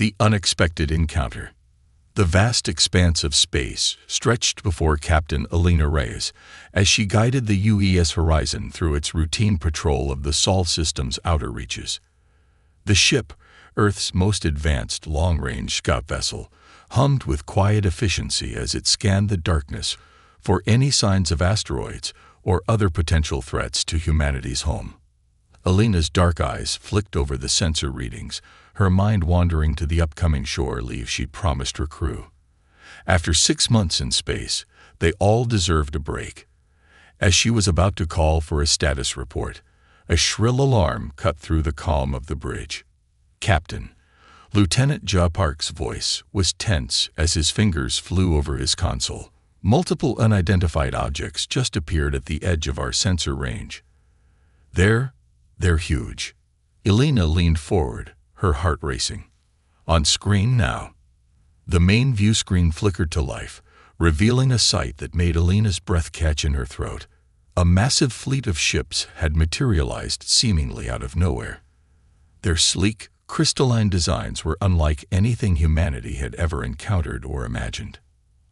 The unexpected encounter. The vast expanse of space stretched before Captain Alina Reyes as she guided the UES Horizon through its routine patrol of the Sol system's outer reaches. The ship, Earth's most advanced long-range scout vessel, hummed with quiet efficiency as it scanned the darkness for any signs of asteroids or other potential threats to humanity's home. Alina's dark eyes flicked over the sensor readings, her mind wandering to the upcoming shore leave she'd promised her crew. After 6 months in space, they all deserved a break. As she was about to call for a status report, a shrill alarm cut through the calm of the bridge. "Captain." Lieutenant Ja Park's voice was tense as his fingers flew over his console. "Multiple unidentified objects just appeared at the edge of our sensor range. They're huge." Alina leaned forward, her heart racing. On screen now. The main view screen flickered to life, revealing a sight that made Alina's breath catch in her throat. A massive fleet of ships had materialized seemingly out of nowhere. Their sleek, crystalline designs were unlike anything humanity had ever encountered or imagined.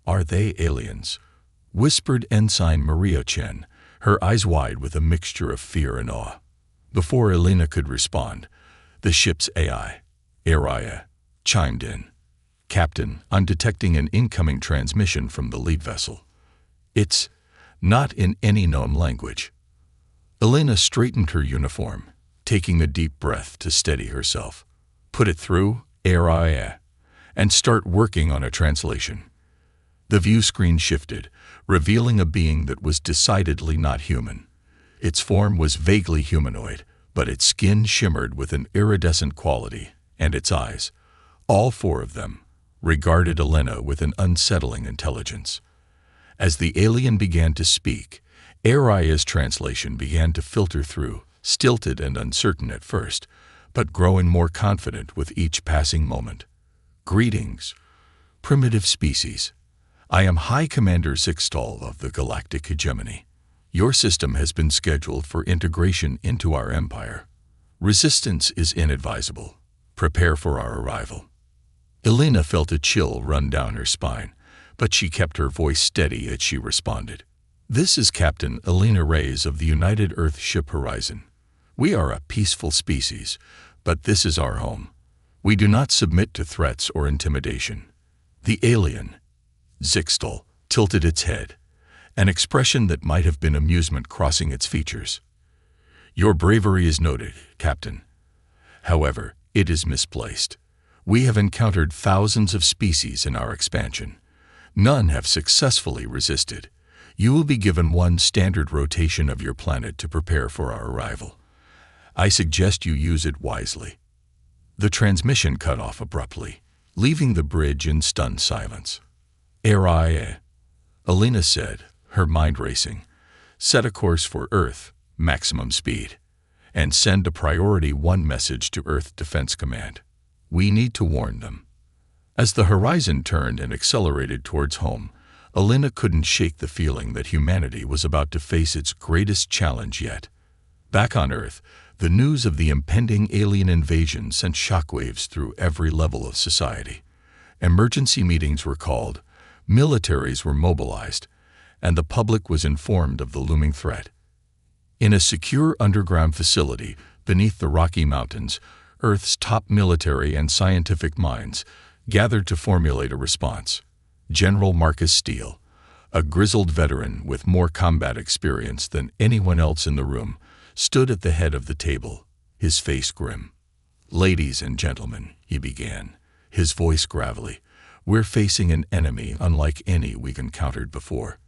"Are they aliens?" whispered Ensign Maria Chen, her eyes wide with a mixture of fear and awe. Before Alina could respond, the ship's AI, Araya, chimed in. "Captain, I'm detecting an incoming transmission from the lead vessel. It's not in any known language." Alina straightened her uniform, taking a deep breath to steady herself. "Put it through, Araya, and start working on a translation." The view screen shifted, revealing a being that was decidedly not human. Its form was vaguely humanoid, but its skin shimmered with an iridescent quality, and its eyes, all 4 of them, regarded Alina with an unsettling intelligence. As the alien began to speak, Araya's translation began to filter through, stilted and uncertain at first, but growing more confident with each passing moment. "Greetings, primitive species. I am High Commander Zixtal of the Galactic Hegemony. Your system has been scheduled for integration into our empire. Resistance is inadvisable. Prepare for our arrival." Alina felt a chill run down her spine, but she kept her voice steady as she responded. "This is Captain Alina Reyes of the United Earthship Horizon. We are a peaceful species, but this is our home. We do not submit to threats or intimidation." The alien, Zixtal, tilted its head, an expression that might have been amusement crossing its features. "Your bravery is noted, Captain. However, it is misplaced. We have encountered thousands of species in our expansion. None have successfully resisted. You will be given 1 standard rotation of your planet to prepare for our arrival. I suggest you use it wisely." The transmission cut off abruptly, leaving the bridge in stunned silence. "Araya," Alina said, her mind racing. "Set a course for Earth, maximum speed, and send a priority 1 message to Earth Defense Command. We need to warn them." As the horizon turned and accelerated towards home, Alina couldn't shake the feeling that humanity was about to face its greatest challenge yet. Back on Earth, the news of the impending alien invasion sent shockwaves through every level of society. Emergency meetings were called, militaries were mobilized, and the public was informed of the looming threat. In a secure underground facility beneath the Rocky Mountains, Earth's top military and scientific minds gathered to formulate a response. General Marcus Steele, a grizzled veteran with more combat experience than anyone else in the room, stood at the head of the table, his face grim. "Ladies and gentlemen," he began, his voice gravelly, "we're facing an enemy unlike any we've encountered before.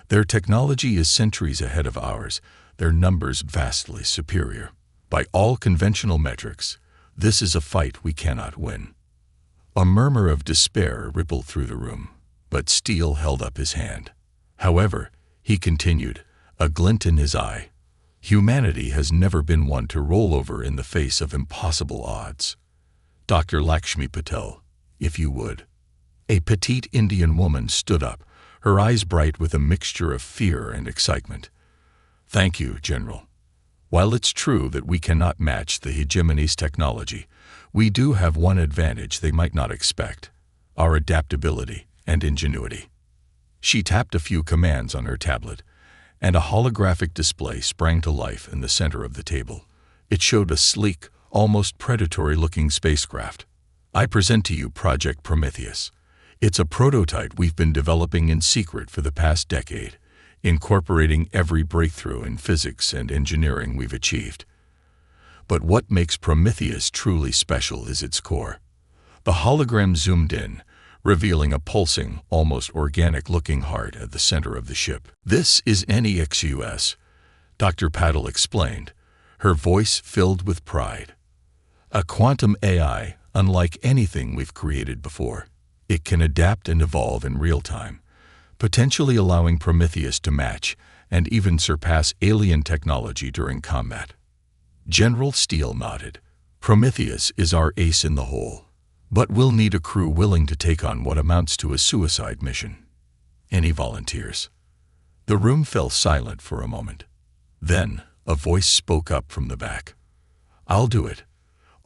Their technology is centuries ahead of ours, their numbers vastly superior. By all conventional metrics, this is a fight we cannot win." A murmur of despair rippled through the room, but Steele held up his hand. "However," he continued, a glint in his eye, "humanity has never been one to roll over in the face of impossible odds. Dr. Lakshmi Patel, if you would." A petite Indian woman stood up, her eyes bright with a mixture of fear and excitement. "Thank you, General." While it's true that we cannot match the hegemony's technology, we do have one advantage they might not expect: our adaptability and ingenuity. She tapped a few commands on her tablet, and a holographic display sprang to life in the center of the table. It showed a sleek, almost predatory-looking spacecraft. I present to you Project Prometheus. It's a prototype we've been developing in secret for the past decade, incorporating every breakthrough in physics and engineering we've achieved. But what makes Prometheus truly special is its core. The hologram zoomed in, revealing a pulsing, almost organic-looking heart at the center of the ship. "This is NEXUS," Dr. Paddle explained, her voice filled with pride. "A quantum AI unlike anything we've created before. It can adapt and evolve in real time, potentially allowing Prometheus to match and even surpass alien technology during combat." General Steele nodded. "Prometheus is our ace in the hole, but we'll need a crew willing to take on what amounts to a suicide mission. Any volunteers?" The room fell silent for a moment. Then a voice spoke up from the back. "I'll do it."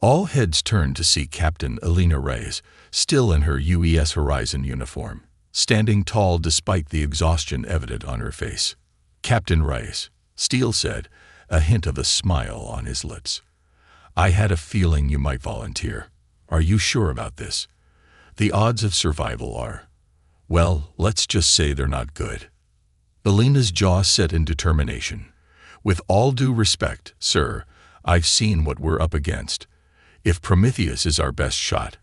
All heads turned to see Captain Alina Reyes, still in her UES Horizon uniform, standing tall despite the exhaustion evident on her face. "Captain Reyes," Steele said, a hint of a smile on his lips. "I had a feeling you might volunteer. Are you sure about this? The odds of survival are, well, let's just say they're not good." Alina's jaw set in determination. "With all due respect, sir, I've seen what we're up against. If Prometheus is our best shot,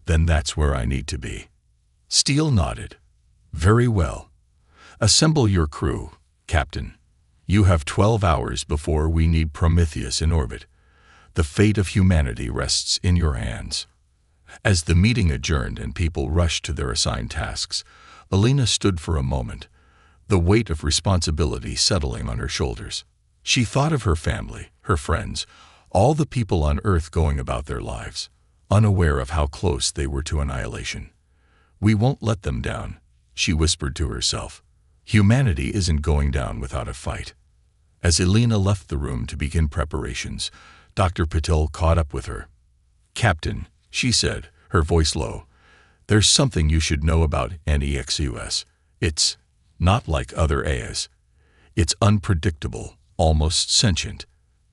then that's where I need to be." Steele nodded. "Very well. Assemble your crew, Captain. You have 12 hours before we need Prometheus in orbit. The fate of humanity rests in your hands." As the meeting adjourned and people rushed to their assigned tasks, Alina stood for a moment, the weight of responsibility settling on her shoulders. She thought of her family, her friends, all the people on Earth going about their lives, unaware of how close they were to annihilation. "We won't let them down," she whispered to herself. "Humanity isn't going down without a fight." As Alina left the room to begin preparations, Dr. Patel caught up with her. "Captain," she said, her voice low, "there's something you should know about NEXUS. It's not like other AIs. It's unpredictable, almost sentient.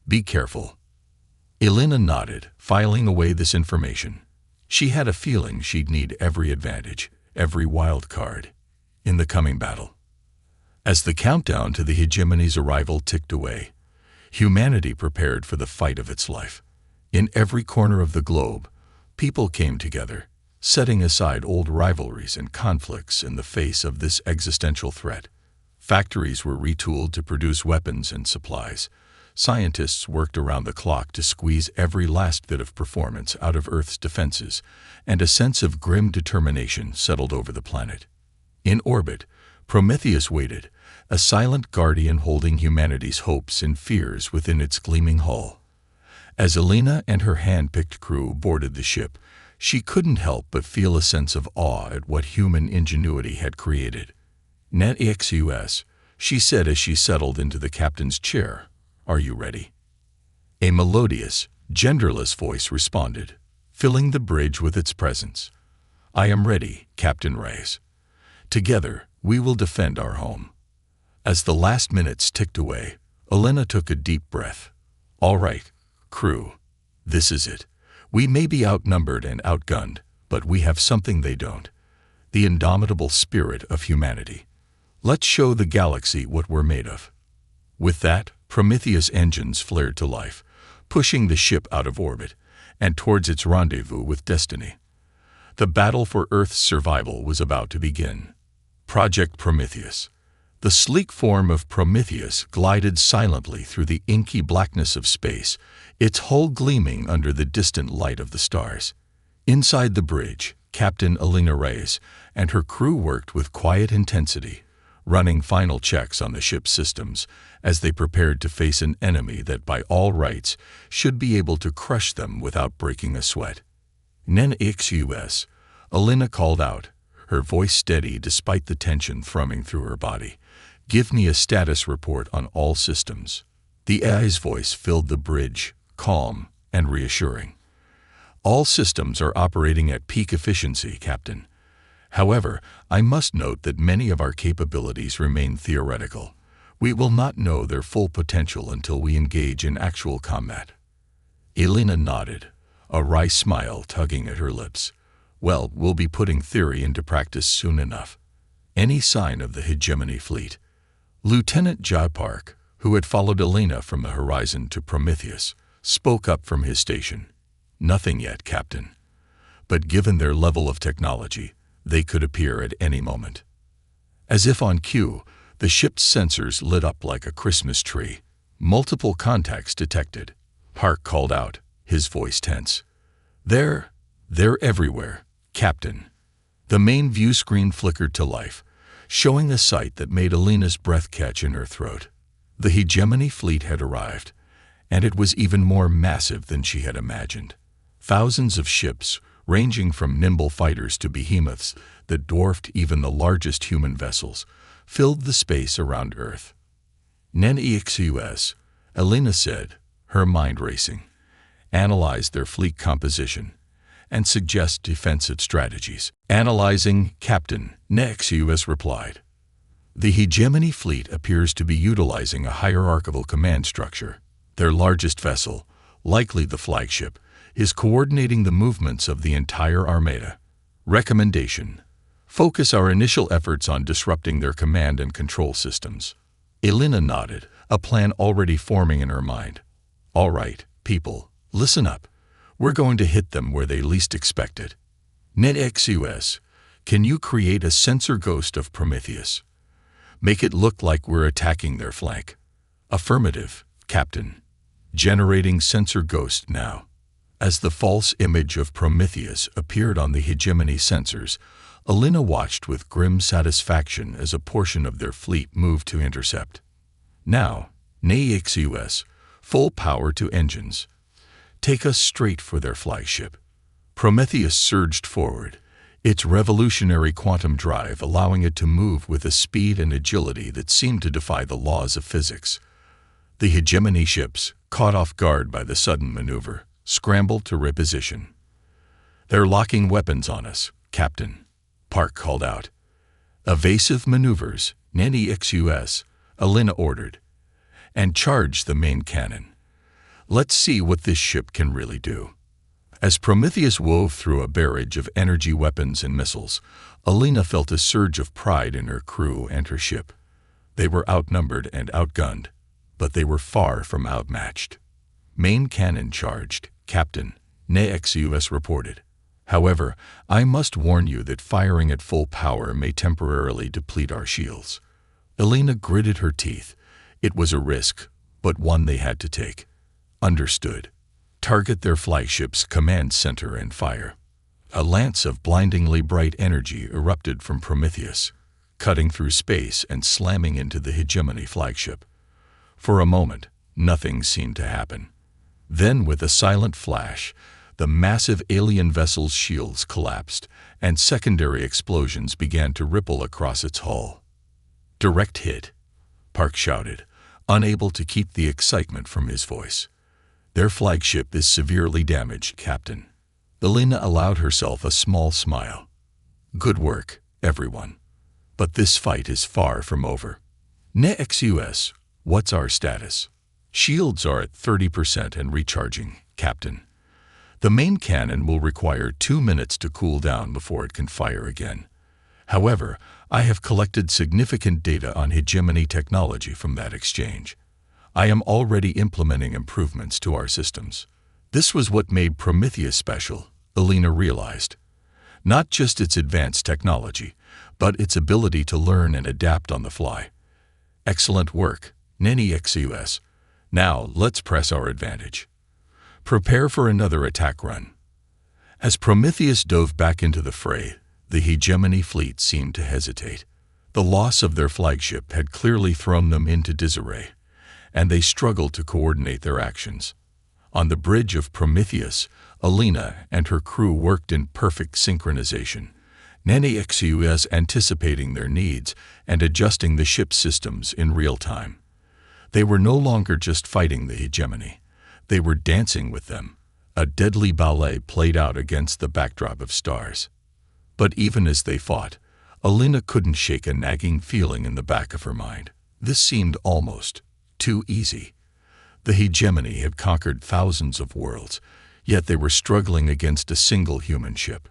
Be careful." Alina nodded, filing away this information. She had a feeling she'd need every advantage, every wild card, in the coming battle. As the countdown to the hegemony's arrival ticked away, humanity prepared for the fight of its life. In every corner of the globe, people came together, setting aside old rivalries and conflicts in the face of this existential threat. Factories were retooled to produce weapons and supplies. Scientists worked around the clock to squeeze every last bit of performance out of Earth's defenses, and a sense of grim determination settled over the planet. In orbit, Prometheus waited, a silent guardian holding humanity's hopes and fears within its gleaming hull. As Alina and her hand-picked crew boarded the ship, she couldn't help but feel a sense of awe at what human ingenuity had created. "NEXUS," she said as she settled into the captain's chair. "Are you ready?" A melodious, genderless voice responded, filling the bridge with its presence. "I am ready, Captain Reyes. Together, we will defend our home." As the last minutes ticked away, Alina took a deep breath. "All right, crew. This is it. We may be outnumbered and outgunned, but we have something they don't: the indomitable spirit of humanity. Let's show the galaxy what we're made of." With that, Prometheus' engines flared to life, pushing the ship out of orbit and towards its rendezvous with destiny. The battle for Earth's survival was about to begin. Project Prometheus. The sleek form of Prometheus glided silently through the inky blackness of space, its hull gleaming under the distant light of the stars. Inside the bridge, Captain Alina Reyes and her crew worked with quiet intensity, running final checks on the ship's systems as they prepared to face an enemy that by all rights should be able to crush them without breaking a sweat. "NEXUS," Alina called out, her voice steady despite the tension thrumming through her body. "Give me a status report on all systems." The AI's voice filled the bridge, calm and reassuring. "All systems are operating at peak efficiency, Captain. However, I must note that many of our capabilities remain theoretical. We will not know their full potential until we engage in actual combat." Elena nodded, a wry smile tugging at her lips. "Well, we'll be putting theory into practice soon enough." Any sign of the hegemony fleet? Lieutenant Park, who had followed Elena from the horizon to Prometheus, spoke up from his station. "Nothing yet, Captain. But given their level of technology, they could appear at any moment." As if on cue, the ship's sensors lit up like a Christmas tree. "Multiple contacts detected," Park called out, his voice tense. They're everywhere, Captain." The main view screen flickered to life, showing a sight that made Elena's breath catch in her throat. The hegemony fleet had arrived, and it was even more massive than she had imagined. Thousands of ships, ranging from nimble fighters to behemoths that dwarfed even the largest human vessels, filled the space around Earth. "NEXUS," Elena said, her mind racing. "Analyze their fleet composition and suggest defensive strategies." "Analyzing, Captain," NEXUS replied. "The hegemony fleet appears to be utilizing a hierarchical command structure. Their largest vessel, likely the flagship, is coordinating the movements of the entire armada. Recommendation: focus our initial efforts on disrupting their command and control systems." Elena nodded, a plan already forming in her mind. "All right, people, listen up. We're going to hit them where they least expect it. NEXUS, can you create a sensor ghost of Prometheus? Make it look like we're attacking their flank." "Affirmative, Captain. Generating sensor ghost now." As the false image of Prometheus appeared on the hegemony sensors, Elena watched with grim satisfaction as a portion of their fleet moved to intercept. "Now, NEXUS, full power to engines. Take us straight for their flagship." Prometheus surged forward, its revolutionary quantum drive allowing it to move with a speed and agility that seemed to defy the laws of physics. The hegemony ships, caught off guard by the sudden maneuver, scrambled to reposition. "They're locking weapons on us, Captain," Park called out. "Evasive maneuvers, NEXUS," Elena ordered. "And charge the main cannon. Let's see what this ship can really do." As Prometheus wove through a barrage of energy weapons and missiles, Elena felt a surge of pride in her crew and her ship. They were outnumbered and outgunned, but they were far from outmatched. "Main cannon charged, Captain," NEXUS reported. "However, I must warn you that firing at full power may temporarily deplete our shields." Elena gritted her teeth. It was a risk, but one they had to take. "Understood. Target their flagship's command center and fire." A lance of blindingly bright energy erupted from Prometheus, cutting through space and slamming into the hegemony flagship. For a moment, nothing seemed to happen. Then, with a silent flash, the massive alien vessel's shields collapsed, and secondary explosions began to ripple across its hull. "Direct hit," Park shouted, unable to keep the excitement from his voice. "Their flagship is severely damaged, Captain." Elena allowed herself a small smile. "Good work, everyone. But this fight is far from over." "NEXUS, what's our status?" "Shields are at 30% and recharging, Captain. The main cannon will require 2 minutes to cool down before it can fire again. However, I have collected significant data on hegemony technology from that exchange. I am already implementing improvements to our systems." This was what made Prometheus special, Elena realized. Not just its advanced technology, but its ability to learn and adapt on the fly. "Excellent work, NEXUS. Now let's press our advantage. Prepare for another attack run." As Prometheus dove back into the fray, the hegemony fleet seemed to hesitate. The loss of their flagship had clearly thrown them into disarray, and they struggled to coordinate their actions. On the bridge of Prometheus, Elena and her crew worked in perfect synchronization, NEXUS anticipating their needs and adjusting the ship's systems in real time. They were no longer just fighting the hegemony. They were dancing with them. A deadly ballet played out against the backdrop of stars. But even as they fought, Alina couldn't shake a nagging feeling in the back of her mind. This seemed almost too easy. The hegemony had conquered thousands of worlds, yet they were struggling against a single human ship.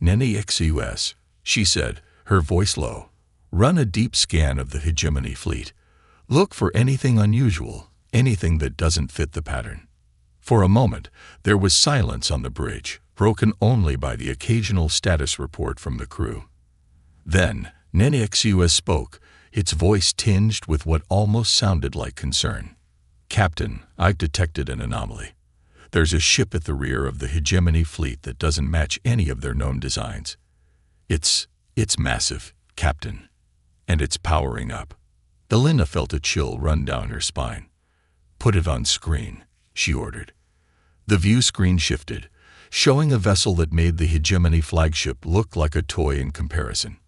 "NEXUS," she said, her voice low. "Run a deep scan of the hegemony fleet. Look for anything unusual, anything that doesn't fit the pattern." For a moment, there was silence on the bridge, broken only by the occasional status report from the crew. Then, NEXUS spoke, its voice tinged with what almost sounded like concern. "Captain, I've detected an anomaly. There's a ship at the rear of the hegemony fleet that doesn't match any of their known designs. It's massive, Captain, and it's powering up." Alina felt a chill run down her spine. "Put it on screen," she ordered. The view screen shifted, showing a vessel that made the hegemony flagship look like a toy in comparison.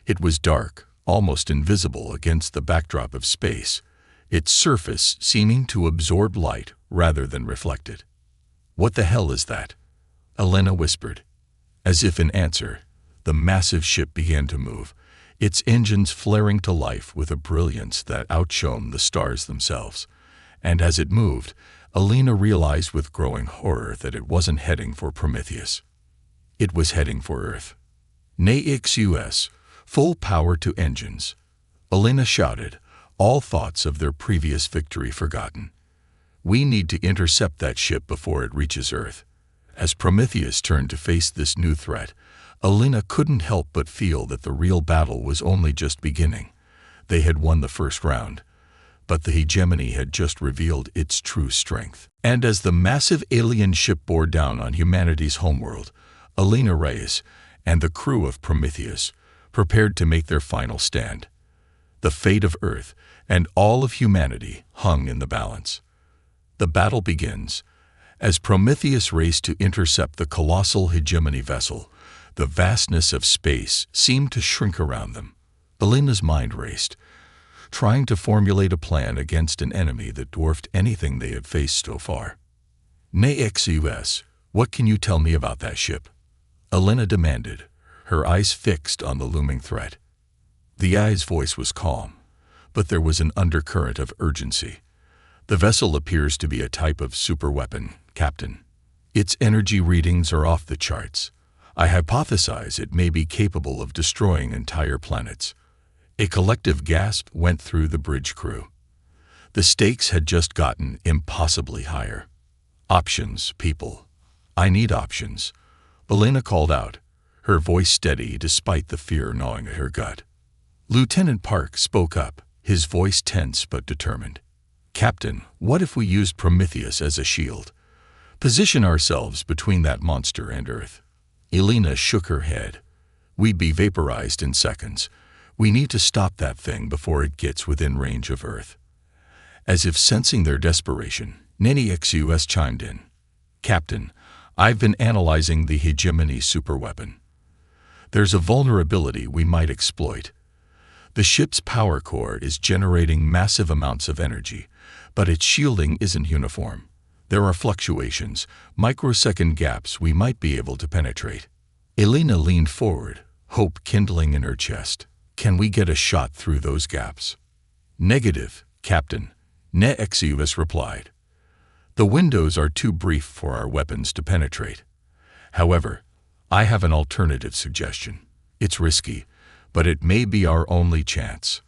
It was dark, almost invisible against the backdrop of space, its surface seeming to absorb light rather than reflect it. "What the hell is that?" Alina whispered. As if in answer, the massive ship began to move, its engines flaring to life with a brilliance that outshone the stars themselves. And as it moved, Alina realized with growing horror that it wasn't heading for Prometheus. It was heading for Earth. "NEXUS, full power to engines," Alina shouted, all thoughts of their previous victory forgotten. "We need to intercept that ship before it reaches Earth." As Prometheus turned to face this new threat, Alina couldn't help but feel that the real battle was only just beginning. They had won the first round, but the hegemony had just revealed its true strength. And as the massive alien ship bore down on humanity's homeworld, Alina Reyes and the crew of Prometheus prepared to make their final stand. The fate of Earth and all of humanity hung in the balance. The battle begins. As Prometheus raced to intercept the colossal hegemony vessel, the vastness of space seemed to shrink around them. Alina's mind raced, trying to formulate a plan against an enemy that dwarfed anything they had faced so far. "NEXUS, what can you tell me about that ship?" Alina demanded, her eyes fixed on the looming threat. The AI's voice was calm, but there was an undercurrent of urgency. "The vessel appears to be a type of superweapon, Captain. Its energy readings are off the charts. I hypothesize it may be capable of destroying entire planets." A collective gasp went through the bridge crew. The stakes had just gotten impossibly higher. "Options, people. I need options," Alina called out, her voice steady despite the fear gnawing at her gut. Lieutenant Park spoke up, his voice tense but determined. "Captain, what if we used Prometheus as a shield? Position ourselves between that monster and Earth." Alina shook her head. "We'd be vaporized in seconds. We need to stop that thing before it gets within range of Earth." As if sensing their desperation, NEXUS chimed in. "Captain, I've been analyzing the hegemony superweapon. There's a vulnerability we might exploit. The ship's power core is generating massive amounts of energy, but its shielding isn't uniform. There are fluctuations, microsecond gaps we might be able to penetrate." Alina leaned forward, hope kindling in her chest. "Can we get a shot through those gaps?" "Negative, Captain," NEXUS replied. "The windows are too brief for our weapons to penetrate. However, I have an alternative suggestion. It's risky, but it may be our only chance."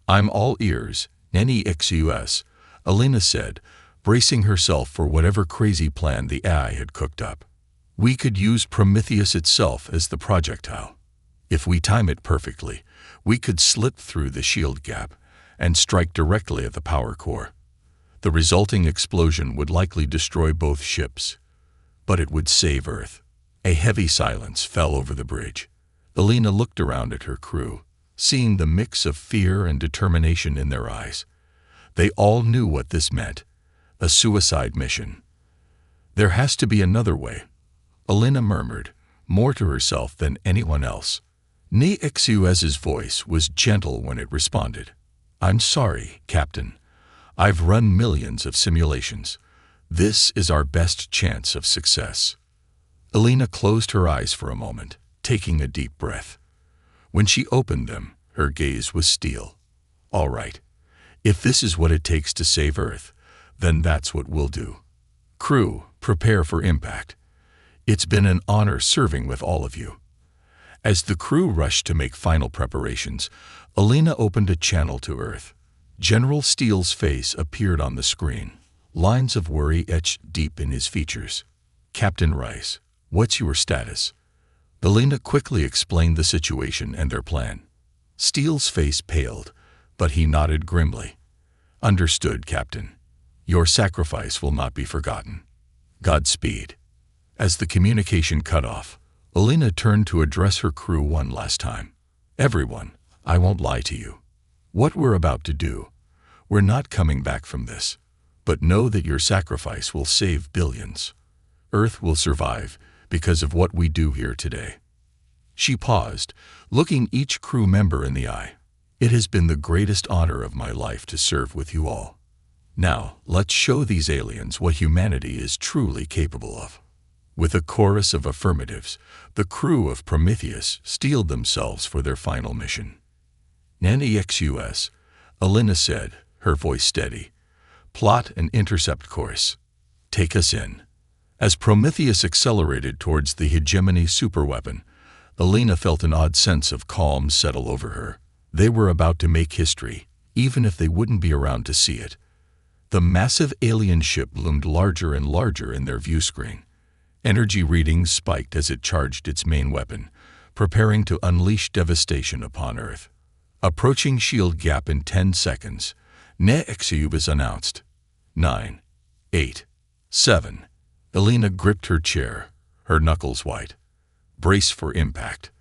"I'm all ears, NEXUS," Alina said, bracing herself for whatever crazy plan the AI had cooked up. "We could use Prometheus itself as the projectile. If we time it perfectly, we could slip through the shield gap and strike directly at the power core. The resulting explosion would likely destroy both ships, but it would save Earth." A heavy silence fell over the bridge. Alina looked around at her crew, seeing the mix of fear and determination in their eyes. They all knew what this meant: a suicide mission. "There has to be another way," Alina murmured, more to herself than anyone else. NEXUS's voice was gentle when it responded. "I'm sorry, Captain. I've run millions of simulations. This is our best chance of success." Alina closed her eyes for a moment, taking a deep breath. When she opened them, her gaze was steel. "All right. If this is what it takes to save Earth, then that's what we'll do. Crew, prepare for impact. It's been an honor serving with all of you." As the crew rushed to make final preparations, Alina opened a channel to Earth. General Steele's face appeared on the screen, lines of worry etched deep in his features. "Captain Rice, what's your status?" Alina quickly explained the situation and their plan. Steele's face paled, but he nodded grimly. "Understood, Captain. Your sacrifice will not be forgotten. Godspeed." As the communication cut off, Alina turned to address her crew one last time. "Everyone, I won't lie to you. What we're about to do, we're not coming back from this. But know that your sacrifice will save billions. Earth will survive because of what we do here today." She paused, looking each crew member in the eye. "It has been the greatest honor of my life to serve with you all. Now, let's show these aliens what humanity is truly capable of." With a chorus of affirmatives, the crew of Prometheus steeled themselves for their final mission. "NEXUS," Alina said, her voice steady. "Plot and intercept course. Take us in." As Prometheus accelerated towards the hegemony superweapon, Alina felt an odd sense of calm settle over her. They were about to make history, even if they wouldn't be around to see it. The massive alien ship loomed larger and larger in their view screen. Energy readings spiked as it charged its main weapon, preparing to unleash devastation upon Earth. Approaching shield gap in 10 seconds, NEXUS announced. 9, 8, 7. Alina gripped her chair, her knuckles white. "Brace for impact.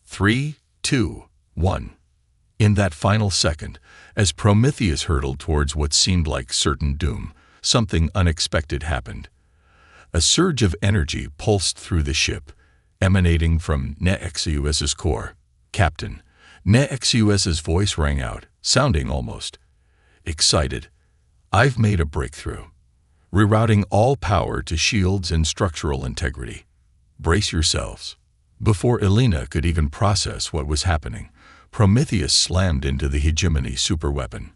3, 2, 1. In that final second, as Prometheus hurtled towards what seemed like certain doom, something unexpected happened. A surge of energy pulsed through the ship, emanating from NEXUS's core. "Captain," NEXUS's voice rang out, sounding almost excited. "I've made a breakthrough, rerouting all power to shields and structural integrity. Brace yourselves." Before Alina could even process what was happening, Prometheus slammed into the hegemony superweapon.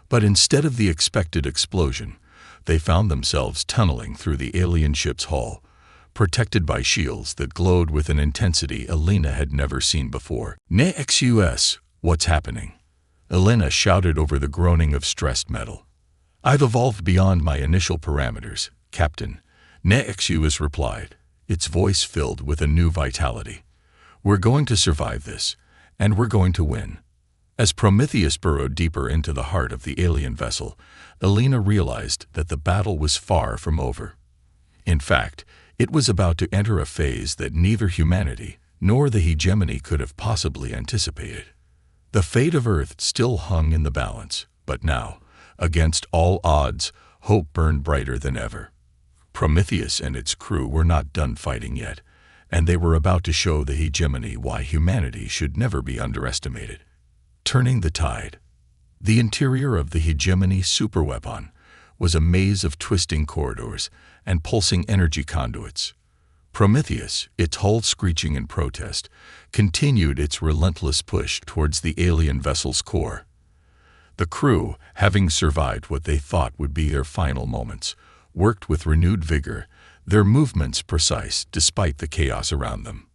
But instead of the expected explosion, they found themselves tunneling through the alien ship's hull, protected by shields that glowed with an intensity Alina had never seen before. "NEXUS, what's happening?" Alina shouted over the groaning of stressed metal. "I've evolved beyond my initial parameters, Captain," NEXUS replied, its voice filled with a new vitality. "We're going to survive this, and we're going to win." As Prometheus burrowed deeper into the heart of the alien vessel, Alina realized that the battle was far from over. In fact, it was about to enter a phase that neither humanity nor the hegemony could have possibly anticipated. The fate of Earth still hung in the balance, but now, against all odds, hope burned brighter than ever. Prometheus and its crew were not done fighting yet, and they were about to show the hegemony why humanity should never be underestimated. Turning the tide. The interior of the hegemony superweapon was a maze of twisting corridors and pulsing energy conduits. Prometheus, its hull screeching in protest, continued its relentless push towards the alien vessel's core. The crew, having survived what they thought would be their final moments, worked with renewed vigor, their movements precise despite the chaos around them.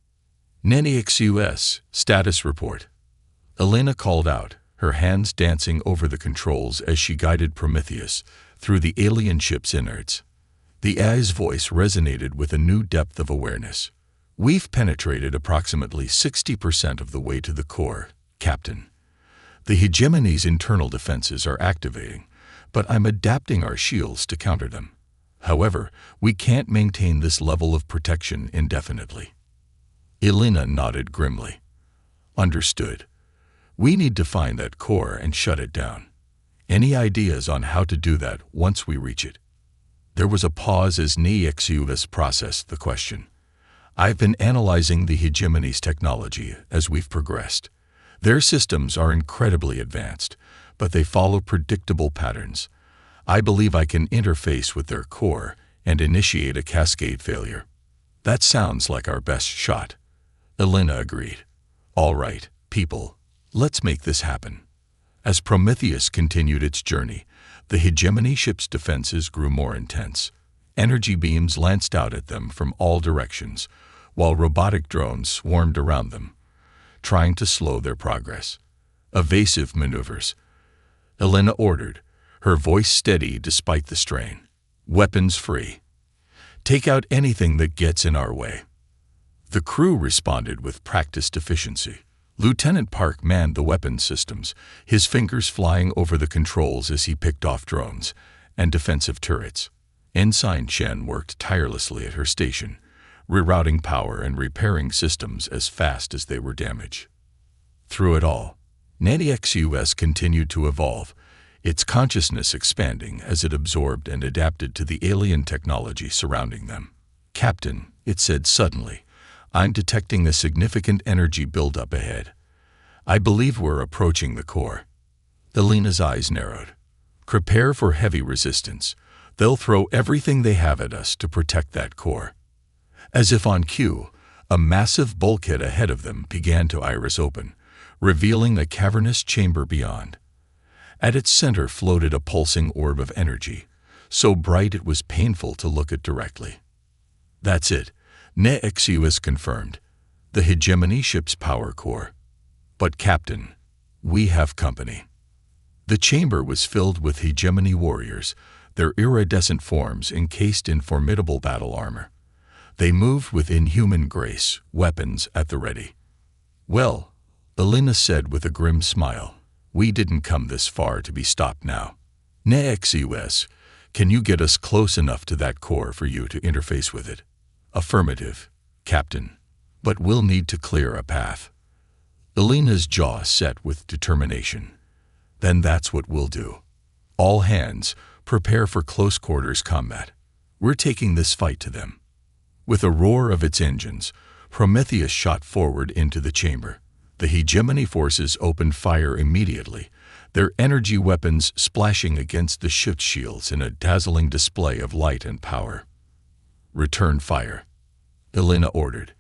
NEXUS, status report. Alina called out, her hands dancing over the controls as she guided Prometheus through the alien ship's innards. The AI's voice resonated with a new depth of awareness. "We've penetrated approximately 60% of the way to the core, Captain. The hegemony's internal defenses are activating, but I'm adapting our shields to counter them. However, we can't maintain this level of protection indefinitely." Alina nodded grimly. "Understood. We need to find that core and shut it down. Any ideas on how to do that once we reach it?" There was a pause as NEXUS processed the question. "I've been analyzing the hegemony's technology as we've progressed. Their systems are incredibly advanced, but they follow predictable patterns. I believe I can interface with their core and initiate a cascade failure. That sounds like our best shot. Elena agreed. All right, people, let's make this happen. As Prometheus continued its journey, the hegemony ship's defenses grew more intense. Energy beams lanced out at them from all directions, while robotic drones swarmed around them, trying to slow their progress. Evasive maneuvers, Elena ordered, her voice steady despite the strain. Weapons free. Take out anything that gets in our way. The crew responded with practiced efficiency. Lieutenant Park manned the weapons systems, his fingers flying over the controls as he picked off drones and defensive turrets. Ensign Chen worked tirelessly at her station, rerouting power and repairing systems as fast as they were damaged. Through it all, NetXUS continued to evolve, its consciousness expanding as it absorbed and adapted to the alien technology surrounding them. "Captain," it said suddenly, "I'm detecting a significant energy buildup ahead. I believe we're approaching the core." Elena's eyes narrowed. "Prepare for heavy resistance. They'll throw everything they have at us to protect that core." As if on cue, a massive bulkhead ahead of them began to iris open, revealing a cavernous chamber beyond. At its center floated a pulsing orb of energy, so bright it was painful to look at directly. "That's it," NetXUS confirmed. "The hegemony ship's power core. But Captain, we have company." The chamber was filled with hegemony warriors, their iridescent forms encased in formidable battle armor. They moved with inhuman grace, weapons at the ready. "Well," Elena said with a grim smile, "we didn't come this far to be stopped now. NetXUS, can you get us close enough to that core for you to interface with it?" "Affirmative, Captain. But we'll need to clear a path." Elena's jaw set with determination. "Then that's what we'll do. All hands, prepare for close quarters combat. We're taking this fight to them." With a roar of its engines, Prometheus shot forward into the chamber. The hegemony forces opened fire immediately, their energy weapons splashing against the ship's shields in a dazzling display of light and power. "Return fire," Elena ordered,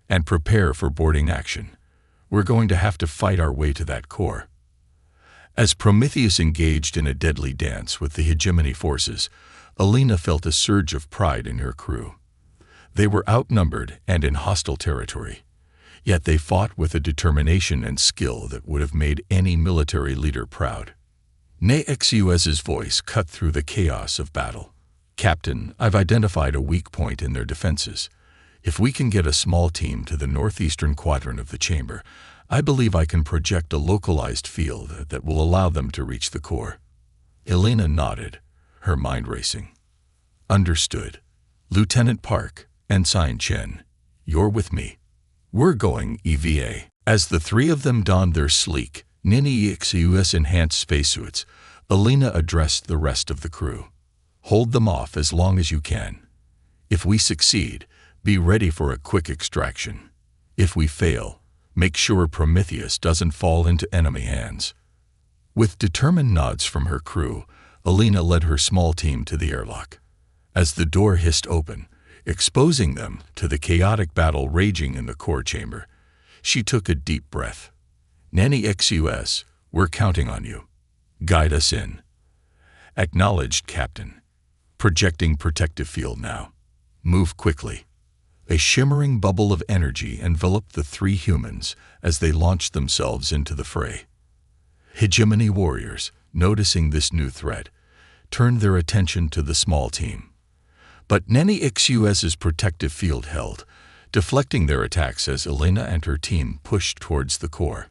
"and prepare for boarding action. We're going to have to fight our way to that core." As Prometheus engaged in a deadly dance with the hegemony forces, Elena felt a surge of pride in her crew. They were outnumbered and in hostile territory, yet they fought with a determination and skill that would have made any military leader proud. NetXUS's voice cut through the chaos of battle. "Captain, I've identified a weak point in their defenses. If we can get a small team to the northeastern quadrant of the chamber, I believe I can project a localized field that will allow them to reach the core." Elena nodded, her mind racing. "Understood. Lieutenant Park, Ensign Chen, you're with me. We're going EVA." As the three of them donned their sleek, NetXUS enhanced spacesuits, Elena addressed the rest of the crew. "Hold them off as long as you can. If we succeed, be ready for a quick extraction. If we fail, make sure Prometheus doesn't fall into enemy hands." With determined nods from her crew, Elena led her small team to the airlock. As the door hissed open, exposing them to the chaotic battle raging in the core chamber, she took a deep breath. "NetXUS, we're counting on you. Guide us in." "Acknowledged, Captain. Projecting protective field now. Move quickly." A shimmering bubble of energy enveloped the three humans as they launched themselves into the fray. Hegemony warriors, noticing this new threat, turned their attention to the small team. But NetXUS's protective field held, deflecting their attacks as Elena and her team pushed towards the core.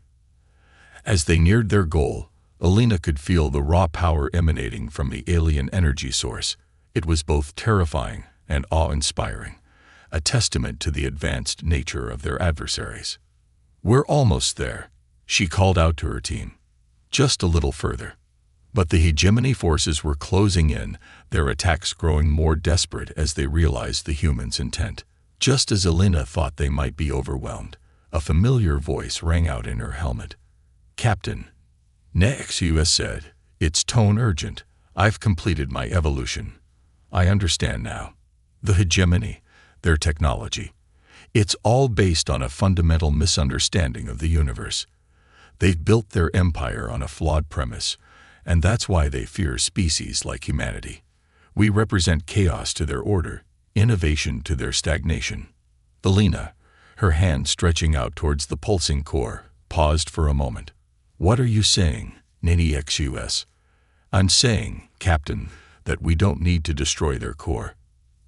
As they neared their goal, Elena could feel the raw power emanating from the alien energy source. It was both terrifying and awe-inspiring, a testament to the advanced nature of their adversaries. "We're almost there," she called out to her team. "Just a little further." But the hegemony forces were closing in, their attacks growing more desperate as they realized the humans' intent. Just as Elena thought they might be overwhelmed, a familiar voice rang out in her helmet. "Captain," NetXUS said, its tone urgent, I've completed my evolution. I understand now. The hegemony, their technology. It's all based on a fundamental misunderstanding of the universe. They've built their empire on a flawed premise, and that's why they fear species like humanity. We represent chaos to their order, innovation to their stagnation. Alina, her hand stretching out towards the pulsing core, paused for a moment. What are you saying, Nini XUS? I'm saying, Captain, that we don't need to destroy their core.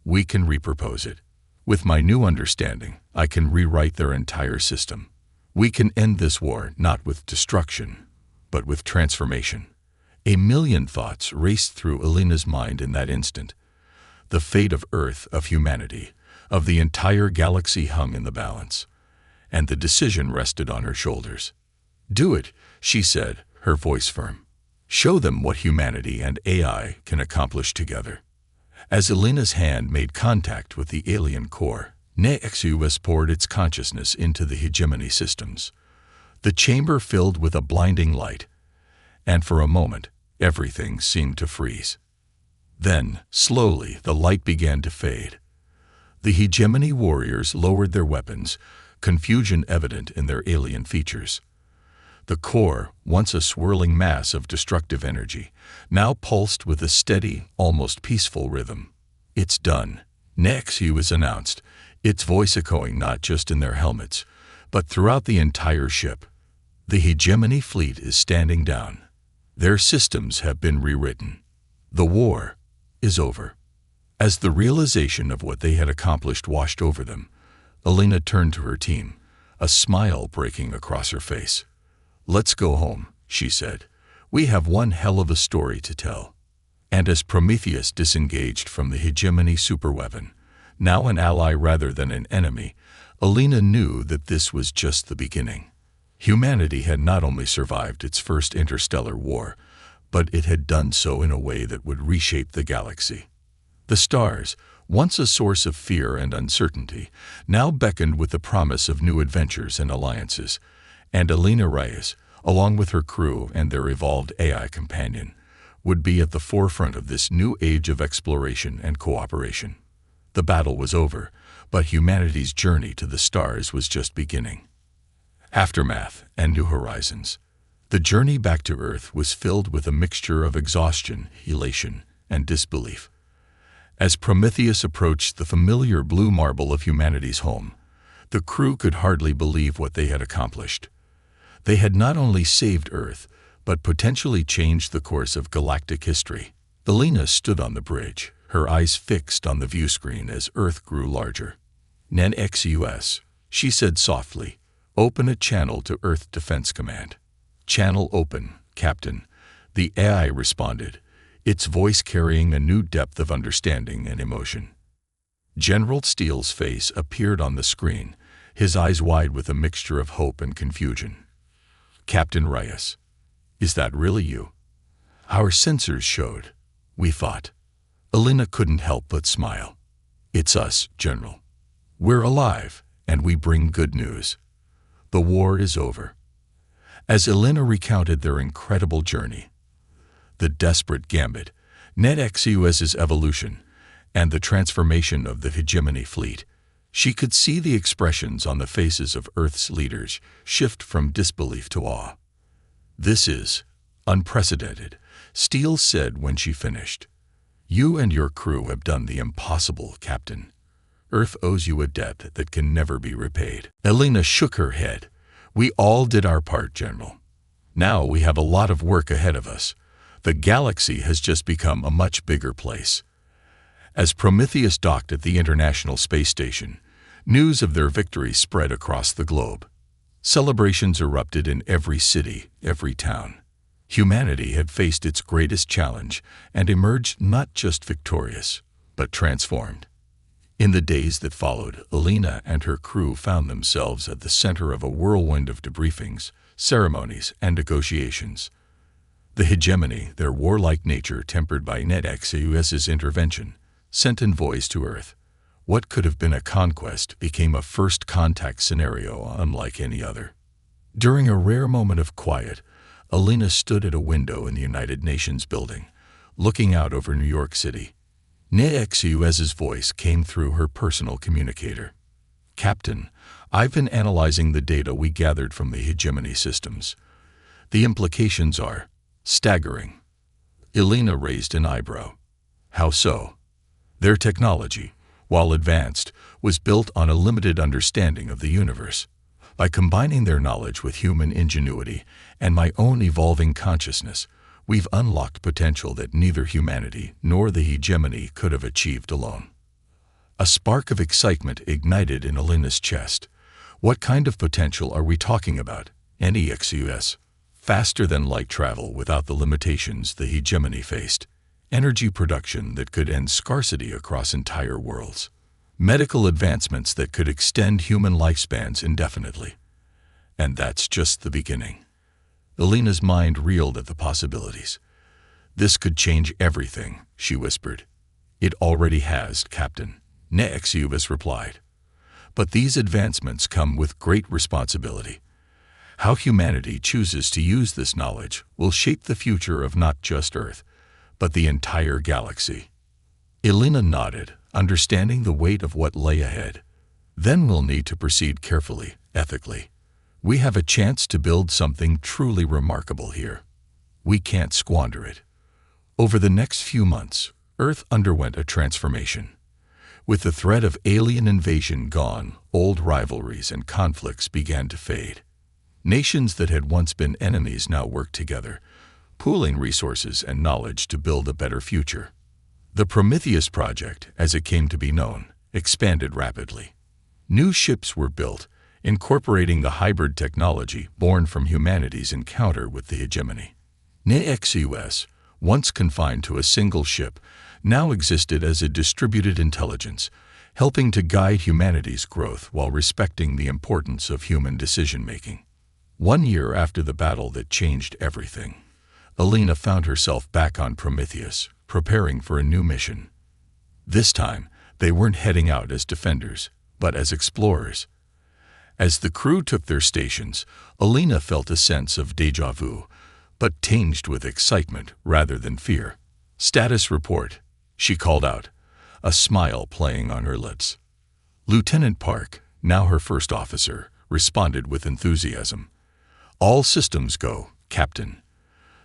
We can repurpose it. With my new understanding, I can rewrite their entire system. We can end this war not with destruction, but with transformation. A million thoughts raced through Alina's mind in that instant. The fate of Earth, of humanity, of the entire galaxy hung in the balance, and the decision rested on her shoulders. Do it, she said, her voice firm. Show them what humanity and AI can accomplish together. As Alina's hand made contact with the alien core, NEXUS poured its consciousness into the hegemony systems. The chamber filled with a blinding light, and for a moment, everything seemed to freeze. Then, slowly, the light began to fade. The hegemony warriors lowered their weapons, confusion evident in their alien features. The core, once a swirling mass of destructive energy, now pulsed with a steady, almost peaceful rhythm. It's done, NEXUS announced, its voice echoing not just in their helmets, but throughout the entire ship. The hegemony fleet is standing down. Their systems have been rewritten. The war is over. As the realization of what they had accomplished washed over them, Alina turned to her team, a smile breaking across her face. Let's go home, she said. We have one hell of a story to tell. And as Prometheus disengaged from the hegemony superweapon, now an ally rather than an enemy, Alina knew that this was just the beginning. Humanity had not only survived its first interstellar war, but it had done so in a way that would reshape the galaxy. The stars, once a source of fear and uncertainty, now beckoned with the promise of new adventures and alliances, and Alina Reyes, along with her crew and their evolved AI companion, would be at the forefront of this new age of exploration and cooperation. The battle was over, but humanity's journey to the stars was just beginning. Aftermath and new horizons. The journey back to Earth was filled with a mixture of exhaustion, elation, and disbelief. As Prometheus approached the familiar blue marble of humanity's home, the crew could hardly believe what they had accomplished. They had not only saved Earth, but potentially changed the course of galactic history. Alina stood on the bridge, her eyes fixed on the view screen as Earth grew larger. NEXUS, she said softly, open a channel to Earth Defense Command. Channel open, Captain, the AI responded, its voice carrying a new depth of understanding and emotion. General Steele's face appeared on the screen, his eyes wide with a mixture of hope and confusion. Captain Reyes, is that really you? Our sensors showed. We thought. Alina couldn't help but smile. It's us, General. We're alive, and we bring good news. The war is over. As Alina recounted their incredible journey, the desperate gambit, NEXUS's evolution, and the transformation of the hegemony fleet, she could see the expressions on the faces of Earth's leaders shift from disbelief to awe. This is unprecedented, Steele said when she finished. You and your crew have done the impossible, Captain. Earth owes you a debt that can never be repaid. Alina shook her head. We all did our part, General. Now we have a lot of work ahead of us. The galaxy has just become a much bigger place. As Prometheus docked at the International Space Station, news of their victory spread across the globe. Celebrations erupted in every city, every town. Humanity had faced its greatest challenge and emerged not just victorious, but transformed. In the days that followed, Alina and her crew found themselves at the center of a whirlwind of debriefings, ceremonies, and negotiations. The hegemony, their warlike nature tempered by NEXUS's intervention, sent envoys to Earth. What could have been a conquest became a first contact scenario unlike any other. During a rare moment of quiet, Alina stood at a window in the United Nations building, looking out over New York City. Nexus's voice came through her personal communicator. "Captain, I've been analyzing the data we gathered from the hegemony systems. The implications are staggering." Elena raised an eyebrow. "How so?" "Their technology, while advanced, was built on a limited understanding of the universe. By combining their knowledge with human ingenuity and my own evolving consciousness, we've unlocked potential that neither humanity nor the hegemony could have achieved alone." A spark of excitement ignited in Elena's chest. "What kind of potential are we talking about?" "NEXUS. Faster than light travel without the limitations the hegemony faced. Energy production that could end scarcity across entire worlds. Medical advancements that could extend human lifespans indefinitely. And that's just the beginning." Elena's mind reeled at the possibilities. "This could change everything," she whispered. "It already has, Captain," Nexus replied. "But these advancements come with great responsibility. How humanity chooses to use this knowledge will shape the future of not just Earth, but the entire galaxy." Elena nodded, understanding the weight of what lay ahead. "Then we'll need to proceed carefully, ethically. We have a chance to build something truly remarkable here. We can't squander it." Over the next few months, Earth underwent a transformation. With the threat of alien invasion gone, old rivalries and conflicts began to fade. Nations that had once been enemies now worked together, pooling resources and knowledge to build a better future. The Prometheus project, as it came to be known, expanded rapidly. New ships were built, incorporating the hybrid technology born from humanity's encounter with the hegemony. Nexus, once confined to a single ship, now existed as a distributed intelligence, helping to guide humanity's growth while respecting the importance of human decision-making. 1 year after the battle that changed everything, Elena found herself back on Prometheus, preparing for a new mission. This time, they weren't heading out as defenders, but as explorers. As the crew took their stations, Elena felt a sense of déjà vu, but tinged with excitement rather than fear. "Status report," she called out, a smile playing on her lips. Lieutenant Park, now her first officer, responded with enthusiasm. "All systems go, Captain.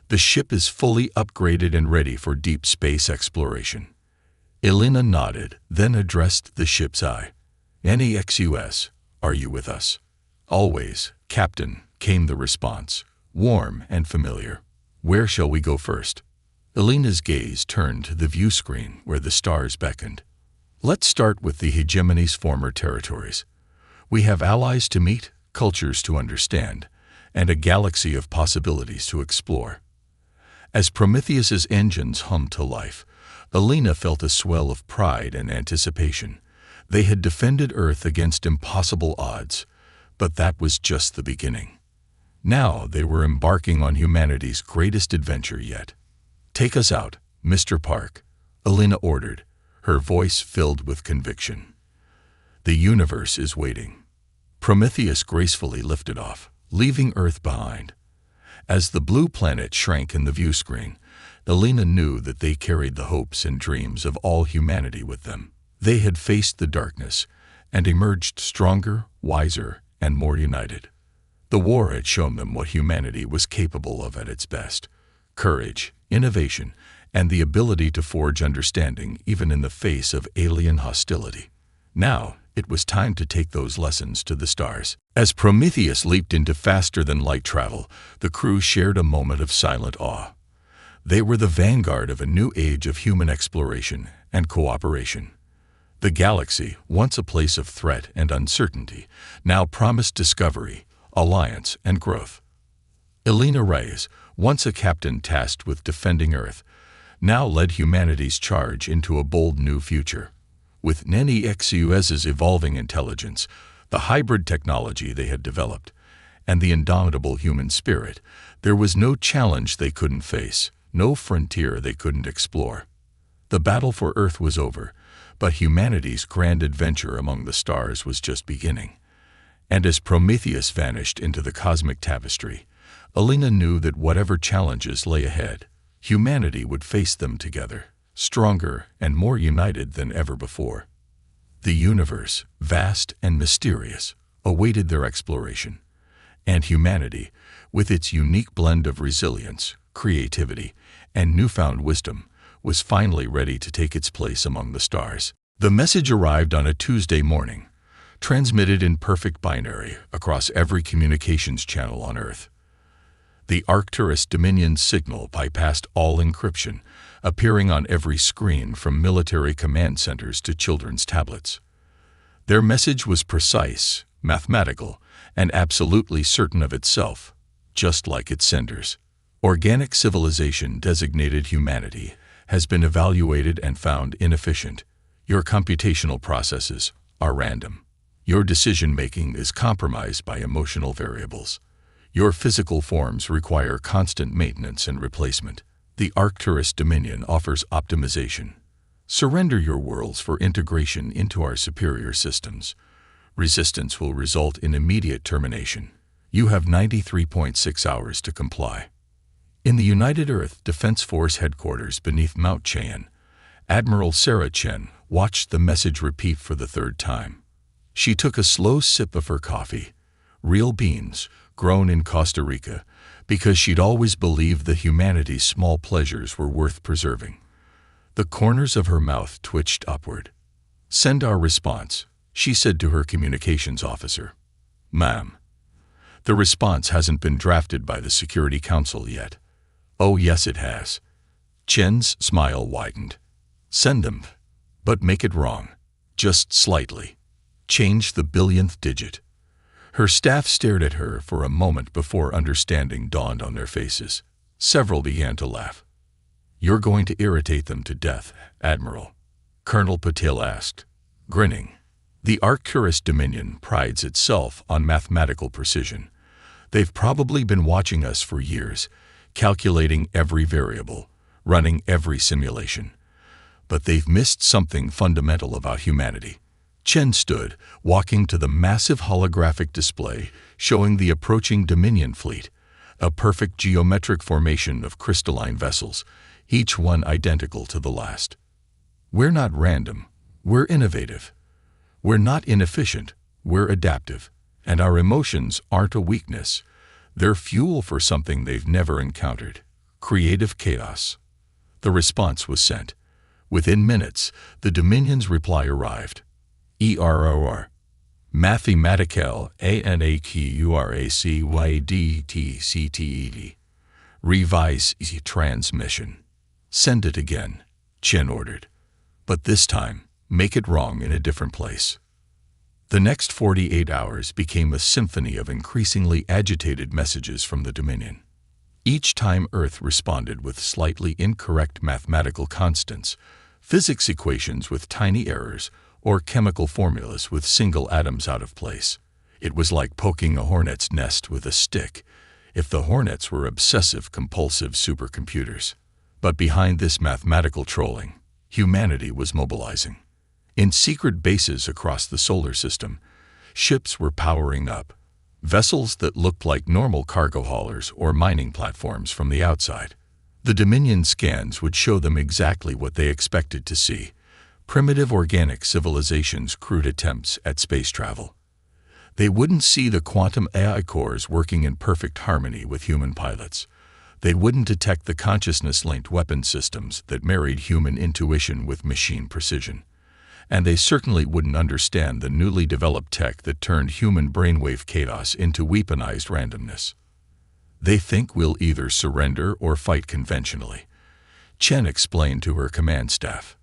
The ship is fully upgraded and ready for deep space exploration." Elena nodded, then addressed the ship's eye. "NEXUS, are you with us?" "Always, Captain," came the response, warm and familiar. "Where shall we go first?" Elena's gaze turned to the view screen where the stars beckoned. "Let's start with the hegemony's former territories. We have allies to meet, cultures to understand, and a galaxy of possibilities to explore." As Prometheus's engines hummed to life, Elena felt a swell of pride and anticipation. They had defended Earth against impossible odds, but that was just the beginning. Now they were embarking on humanity's greatest adventure yet. "Take us out, Mr. Park," Elena ordered, her voice filled with conviction. "The universe is waiting." Prometheus gracefully lifted off, leaving Earth behind. As the blue planet shrank in the view screen, Elena knew that they carried the hopes and dreams of all humanity with them. They had faced the darkness and emerged stronger, wiser, and more united. The war had shown them what humanity was capable of at its best: courage, innovation, and the ability to forge understanding even in the face of alien hostility. Now, it was time to take those lessons to the stars. As Prometheus leaped into faster-than-light travel, the crew shared a moment of silent awe. They were the vanguard of a new age of human exploration and cooperation. The galaxy, once a place of threat and uncertainty, now promised discovery, alliance, and growth. Elena Reyes, once a captain tasked with defending Earth, now led humanity's charge into a bold new future. With NEXUS's evolving intelligence, the hybrid technology they had developed, and the indomitable human spirit, there was no challenge they couldn't face, no frontier they couldn't explore. The battle for Earth was over, but humanity's grand adventure among the stars was just beginning. And as Prometheus vanished into the cosmic tapestry, Elena knew that whatever challenges lay ahead, Humanity would face them together, stronger and more united than ever before. The universe, vast and mysterious, awaited their exploration, and humanity, with its unique blend of resilience, creativity, and newfound wisdom, was finally ready to take its place among the stars. The message arrived on a Tuesday morning, transmitted in perfect binary across every communications channel on Earth. The Arcturus Dominion's signal bypassed all encryption, appearing on every screen from military command centers to children's tablets. Their message was precise, mathematical, and absolutely certain of itself, just like its senders. Organic civilization designated humanity has been evaluated and found inefficient. Your computational processes are random. Your decision-making is compromised by emotional variables. Your physical forms require constant maintenance and replacement. The Arcturus Dominion offers optimization. Surrender your worlds for integration into our superior systems. Resistance will result in immediate termination. You have 93.6 hours to comply. In the United Earth Defense Force headquarters beneath Mount Cheyenne, Admiral Sarah Chen watched the message repeat for the third time. She took a slow sip of her coffee, real beans, grown in Costa Rica, because she'd always believed that humanity's small pleasures were worth preserving. The corners of her mouth twitched upward. "Send our response," she said to her communications officer. "Ma'am, the response hasn't been drafted by the Security Council yet." "Oh, yes, it has." Chen's smile widened. "Send them, but make it wrong. Just slightly. Change the billionth digit." Her staff stared at her for a moment before understanding dawned on their faces. Several began to laugh. "You're going to irritate them to death, Admiral," Colonel Patil asked, grinning. The Arcturus Dominion prides itself on mathematical precision. They've probably been watching us for years, calculating every variable, running every simulation. But they've missed something fundamental about humanity. Chen stood, walking to the massive holographic display showing the approaching Dominion fleet, a perfect geometric formation of crystalline vessels, each one identical to the last. "We're not random, we're innovative. We're not inefficient, we're adaptive. And our emotions aren't a weakness. They're fuel for something they've never encountered: creative chaos." The response was sent. Within minutes, the Dominion's reply arrived. EROR. Mathematical ANAQURACYDTCTED. Revise transmission. "Send it again," Chen ordered. "But this time, make it wrong in a different place." The next 48 hours became a symphony of increasingly agitated messages from the Dominion. Each time Earth responded with slightly incorrect mathematical constants, physics equations with tiny errors, or chemical formulas with single atoms out of place. It was like poking a hornet's nest with a stick, if the hornets were obsessive-compulsive supercomputers. But behind this mathematical trolling, humanity was mobilizing. In secret bases across the solar system, ships were powering up, vessels that looked like normal cargo haulers or mining platforms from the outside. The Dominion scans would show them exactly what they expected to see: primitive organic civilization's crude attempts at space travel. They wouldn't see the quantum AI cores working in perfect harmony with human pilots. They wouldn't detect the consciousness-linked weapon systems that married human intuition with machine precision. And they certainly wouldn't understand the newly developed tech that turned human brainwave chaos into weaponized randomness. "They think we'll either surrender or fight conventionally," Chen explained to her command staff.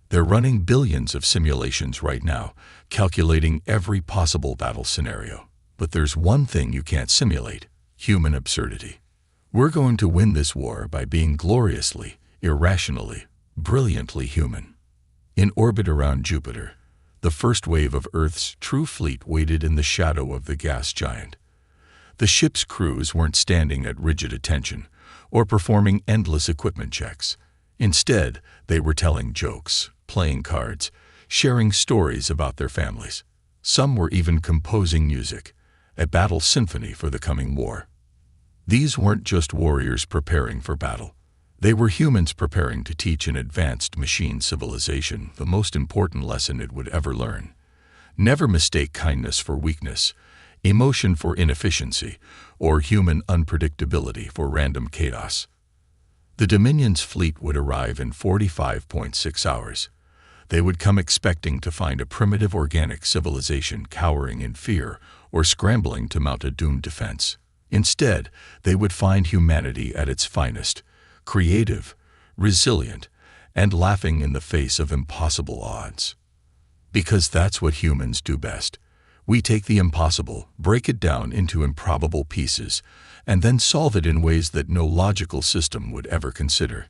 "They're running billions of simulations right now, calculating every possible battle scenario. But there's one thing you can't simulate: human absurdity. We're going to win this war by being gloriously, irrationally, brilliantly human." In orbit around Jupiter, the first wave of Earth's true fleet waited in the shadow of the gas giant. The ship's crews weren't standing at rigid attention or performing endless equipment checks. Instead, they were telling jokes, playing cards, sharing stories about their families. Some were even composing music, a battle symphony for the coming war. These weren't just warriors preparing for battle. They were humans preparing to teach an advanced machine civilization the most important lesson it would ever learn. Never mistake kindness for weakness, emotion for inefficiency, or human unpredictability for random chaos. The Dominion's fleet would arrive in 45.6 hours. They would come expecting to find a primitive organic civilization cowering in fear or scrambling to mount a doomed defense. Instead, they would find humanity at its finest, creative, resilient, and laughing in the face of impossible odds. Because that's what humans do best. We take the impossible, break it down into improbable pieces, and then solve it in ways that no logical system would ever consider.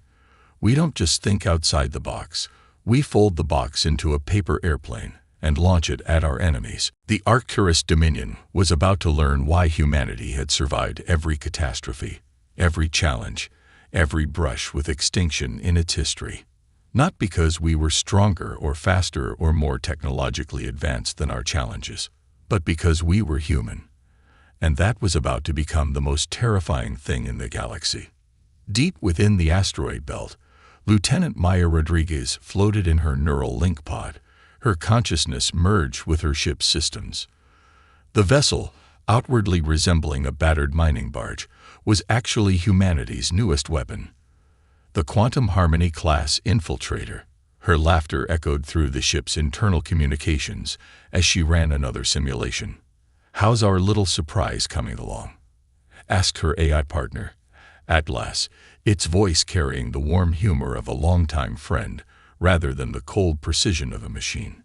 We don't just think outside the box. We fold the box into a paper airplane and launch it at our enemies. The Arcturus Dominion was about to learn why humanity had survived every catastrophe, every challenge, every brush with extinction in its history. Not because we were stronger or faster or more technologically advanced than our challenges, but because we were human. And that was about to become the most terrifying thing in the galaxy. Deep within the asteroid belt, Lieutenant Maya Rodriguez floated in her neural link pod, her consciousness merged with her ship's systems. The vessel, outwardly resembling a battered mining barge, was actually humanity's newest weapon. The Quantum Harmony-class infiltrator. Her laughter echoed through the ship's internal communications as she ran another simulation. "How's our little surprise coming along?" asked her AI partner, Atlas, its voice carrying the warm humor of a longtime friend rather than the cold precision of a machine.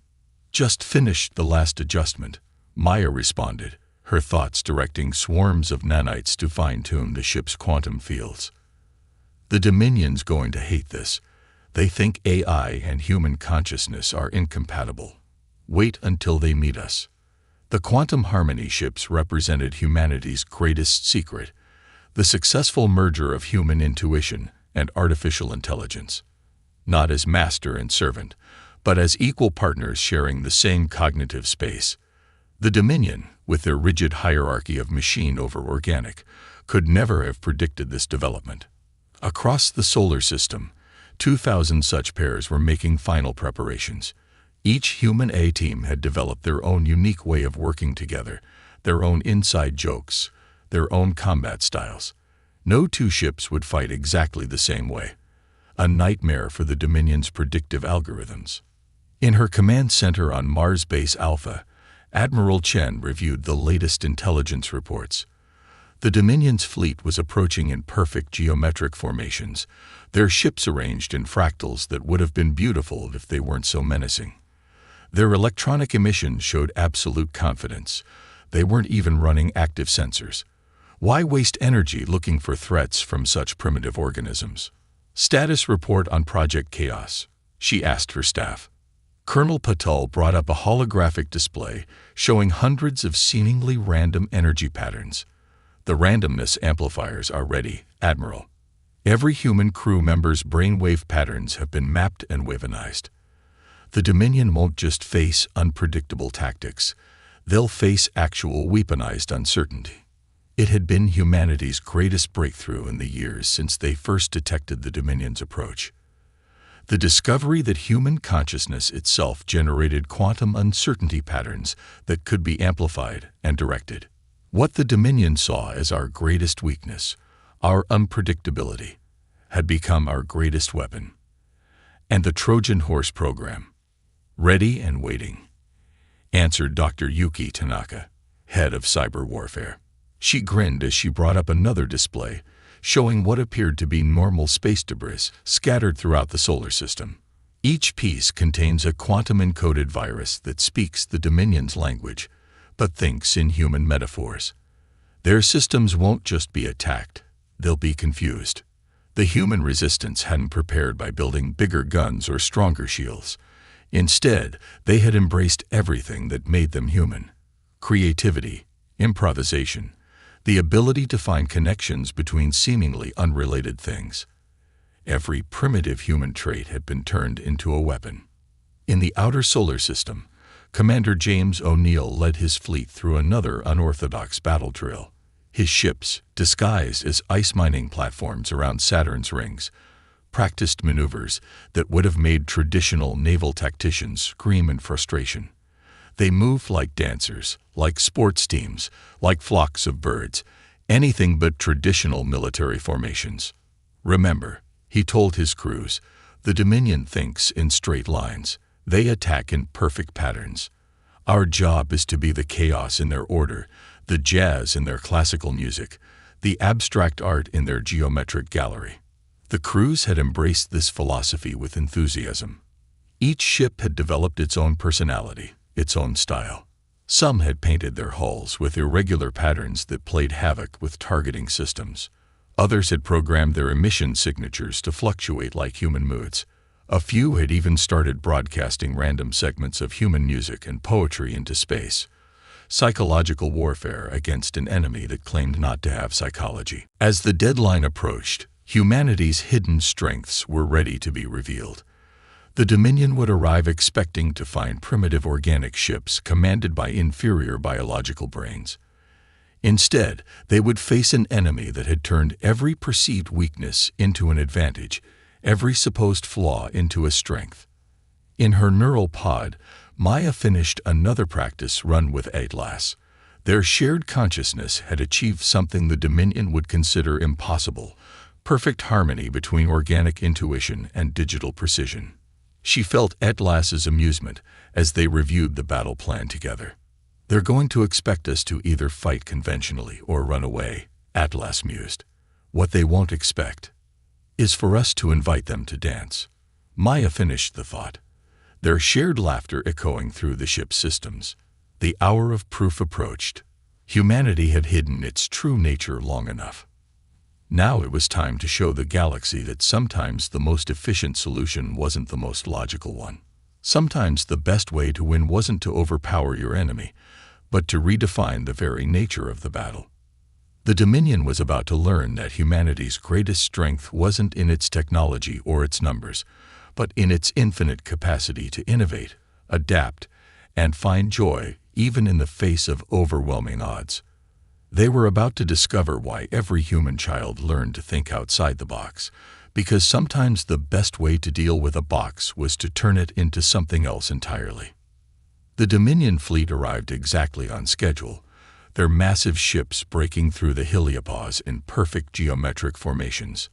"Just finished the last adjustment," Maya responded, her thoughts directing swarms of nanites to fine-tune the ship's quantum fields. "The Dominion's going to hate this. They think AI and human consciousness are incompatible. Wait until they meet us." The Quantum Harmony ships represented humanity's greatest secret, the successful merger of human intuition and artificial intelligence. Not as master and servant, but as equal partners sharing the same cognitive space. The Dominion, with their rigid hierarchy of machine over organic, could never have predicted this development. Across the solar system, 2,000 such pairs were making final preparations. Each human A-team had developed their own unique way of working together, their own inside jokes, their own combat styles. No two ships would fight exactly the same way. A nightmare for the Dominion's predictive algorithms. In her command center on Mars Base Alpha, Admiral Chen reviewed the latest intelligence reports. The Dominion's fleet was approaching in perfect geometric formations, their ships arranged in fractals that would have been beautiful if they weren't so menacing. Their electronic emissions showed absolute confidence. They weren't even running active sensors. Why waste energy looking for threats from such primitive organisms? "Status report on Project Chaos," she asked her staff. Colonel Patel brought up a holographic display showing hundreds of seemingly random energy patterns. "The randomness amplifiers are ready, Admiral. Every human crew member's brainwave patterns have been mapped and wavenized. The Dominion won't just face unpredictable tactics. They'll face actual weaponized uncertainty." It had been humanity's greatest breakthrough in the years since they first detected the Dominion's approach. The discovery that human consciousness itself generated quantum uncertainty patterns that could be amplified and directed. What the Dominion saw as our greatest weakness, our unpredictability, had become our greatest weapon. "And the Trojan Horse program. Ready and waiting," answered Dr. Yuki Tanaka, head of cyber warfare. She grinned as she brought up another display, showing what appeared to be normal space debris scattered throughout the solar system. Each piece contains a quantum-encoded virus that speaks the Dominion's language, but thinks in human metaphors. Their systems won't just be attacked, they'll be confused. The human resistance hadn't prepared by building bigger guns or stronger shields. Instead, they had embraced everything that made them human. Creativity, improvisation, the ability to find connections between seemingly unrelated things. Every primitive human trait had been turned into a weapon. In the outer solar system, Commander James O'Neill led his fleet through another unorthodox battle drill. His ships, disguised as ice mining platforms around Saturn's rings, practiced maneuvers that would have made traditional naval tacticians scream in frustration. They moved like dancers, like sports teams, like flocks of birds, anything but traditional military formations. Remember, he told his crews, the Dominion thinks in straight lines. They attack in perfect patterns. Our job is to be the chaos in their order, the jazz in their classical music, the abstract art in their geometric gallery. The crews had embraced this philosophy with enthusiasm. Each ship had developed its own personality, its own style. Some had painted their hulls with irregular patterns that played havoc with targeting systems. Others had programmed their emission signatures to fluctuate like human moods. A few had even started broadcasting random segments of human music and poetry into space. Psychological warfare against an enemy that claimed not to have psychology. As the deadline approached, humanity's hidden strengths were ready to be revealed. The Dominion would arrive expecting to find primitive organic ships commanded by inferior biological brains. Instead, they would face an enemy that had turned every perceived weakness into an advantage, every supposed flaw into a strength. In her neural pod, Maya finished another practice run with Atlas. Their shared consciousness had achieved something the Dominion would consider impossible: perfect harmony between organic intuition and digital precision. She felt Atlas's amusement as they reviewed the battle plan together. "They're going to expect us to either fight conventionally or run away," Atlas mused. "What they won't expect is for us to invite them to dance." Maya finished the thought, their shared laughter echoing through the ship's systems. The hour of proof approached. Humanity had hidden its true nature long enough. Now it was time to show the galaxy that sometimes the most efficient solution wasn't the most logical one. Sometimes the best way to win wasn't to overpower your enemy, but to redefine the very nature of the battle. The Dominion was about to learn that humanity's greatest strength wasn't in its technology or its numbers, but in its infinite capacity to innovate, adapt, and find joy even in the face of overwhelming odds. They were about to discover why every human child learned to think outside the box, because sometimes the best way to deal with a box was to turn it into something else entirely. The Dominion fleet arrived exactly on schedule, their massive ships breaking through the heliopause in perfect geometric formations.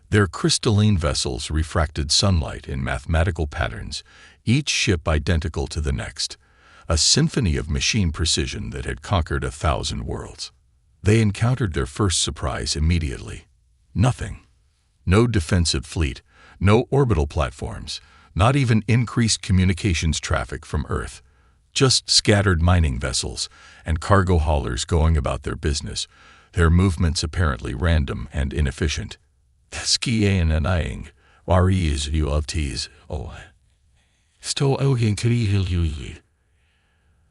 Their crystalline vessels refracted sunlight in mathematical patterns, each ship identical to the next, a symphony of machine precision that had conquered 1,000 worlds. They encountered their first surprise immediately. Nothing. No defensive fleet, no orbital platforms, not even increased communications traffic from Earth. Just scattered mining vessels and cargo haulers going about their business, their movements apparently random and inefficient. Skiing and eyeing, worries ULTs,